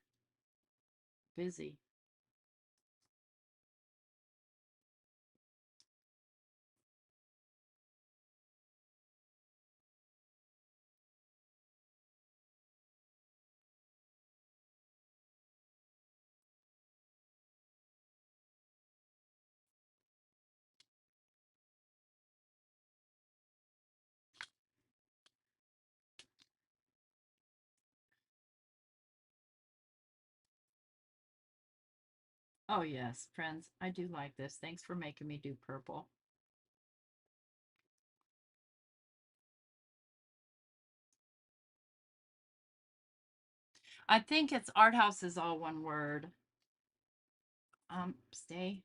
Busy. Oh, yes, friends, I do like this. Thanks for making me do purple. I think it's art house is all one word. Stay.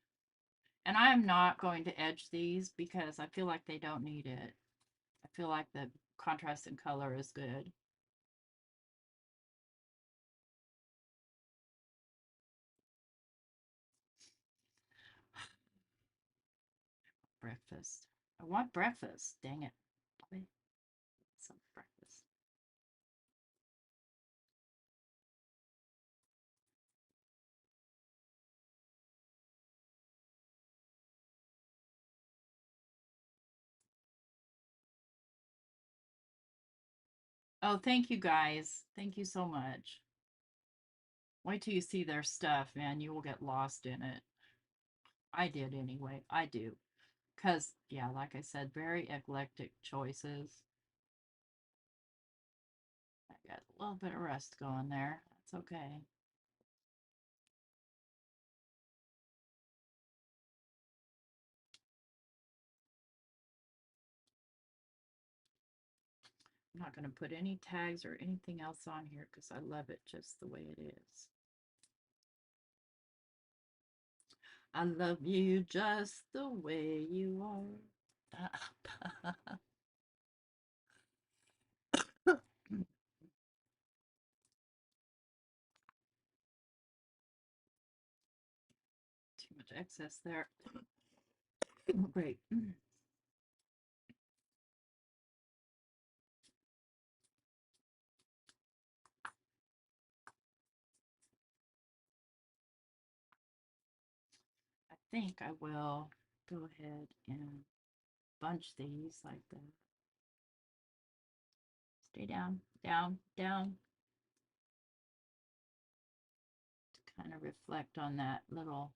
And I am not going to edge these because I feel like they don't need it. I feel like the contrast in color is good. Breakfast. I want breakfast. Dang it. Wait, some breakfast. Oh, thank you guys. Thank you so much. Wait till you see their stuff, man. You will get lost in it. I did anyway. I do. Because, yeah, like I said, very eclectic choices. I got a little bit of rust going there. That's okay. I'm not going to put any tags or anything else on here because I love it just the way it is. I love you just the way you are. Too much excess there. Great. I think I will go ahead and bunch these like that. Stay down, down, down. To kind of reflect on that little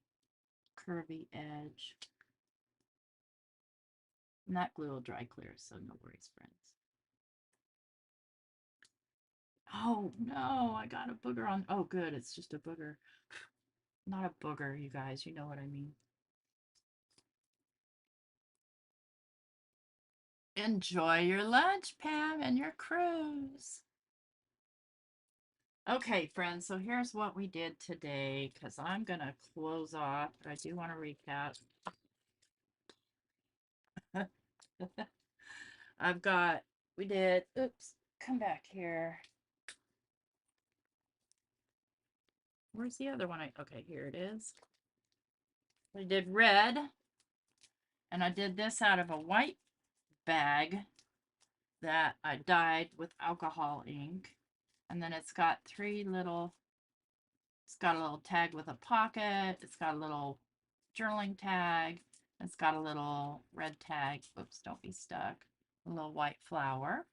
curvy edge. And that glue will dry clear, so no worries, friends. Oh, no, I got a booger on. Oh, good, it's just a booger. Not a booger, you guys, you know what I mean. Enjoy your lunch, Pam, and your cruise. Okay, friends, so here's what we did today, because I'm going to close off, but I do want to recap. I've got, we did, oops, come back here. Where's the other one? Okay, here it is. We did red, and I did this out of a white bag that I dyed with alcohol ink. And then it's got it's got a little tag with a pocket. It's got a little journaling tag. It's got a little red tag. Oops, don't be stuck. A little white flower.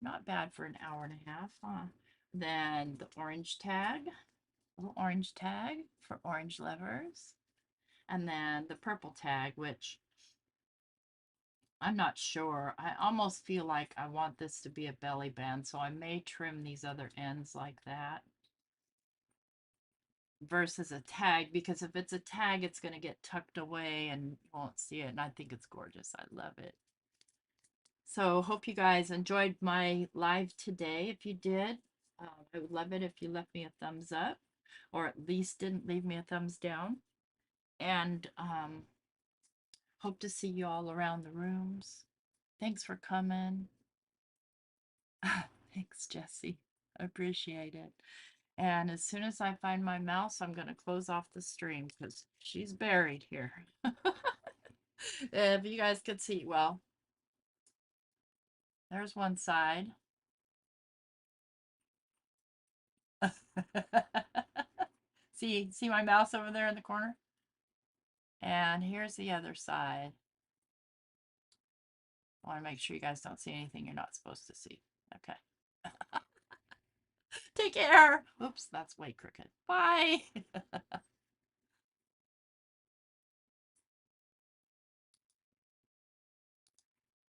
Not bad for an hour and a half, huh? Then the orange tag, little orange tag for orange lovers. And then the purple tag, which I'm not sure. I almost feel like I want this to be a belly band, so I may trim these other ends like that versus a tag, because if it's a tag, it's going to get tucked away and you won't see it. And I think it's gorgeous. I love it. So hope you guys enjoyed my live today. If you did, I would love it if you left me a thumbs up, or at least didn't leave me a thumbs down. And hope to see you all around the rooms. Thanks for coming. Thanks, Jesse. I appreciate it. And as soon as I find my mouse, I'm going to close off the stream because she's buried here. If you guys could see, well, there's one side. See my mouse over there in the corner? And here's the other side. I want to make sure you guys don't see anything you're not supposed to see. Okay. Take care. Oops, that's way crooked. Bye.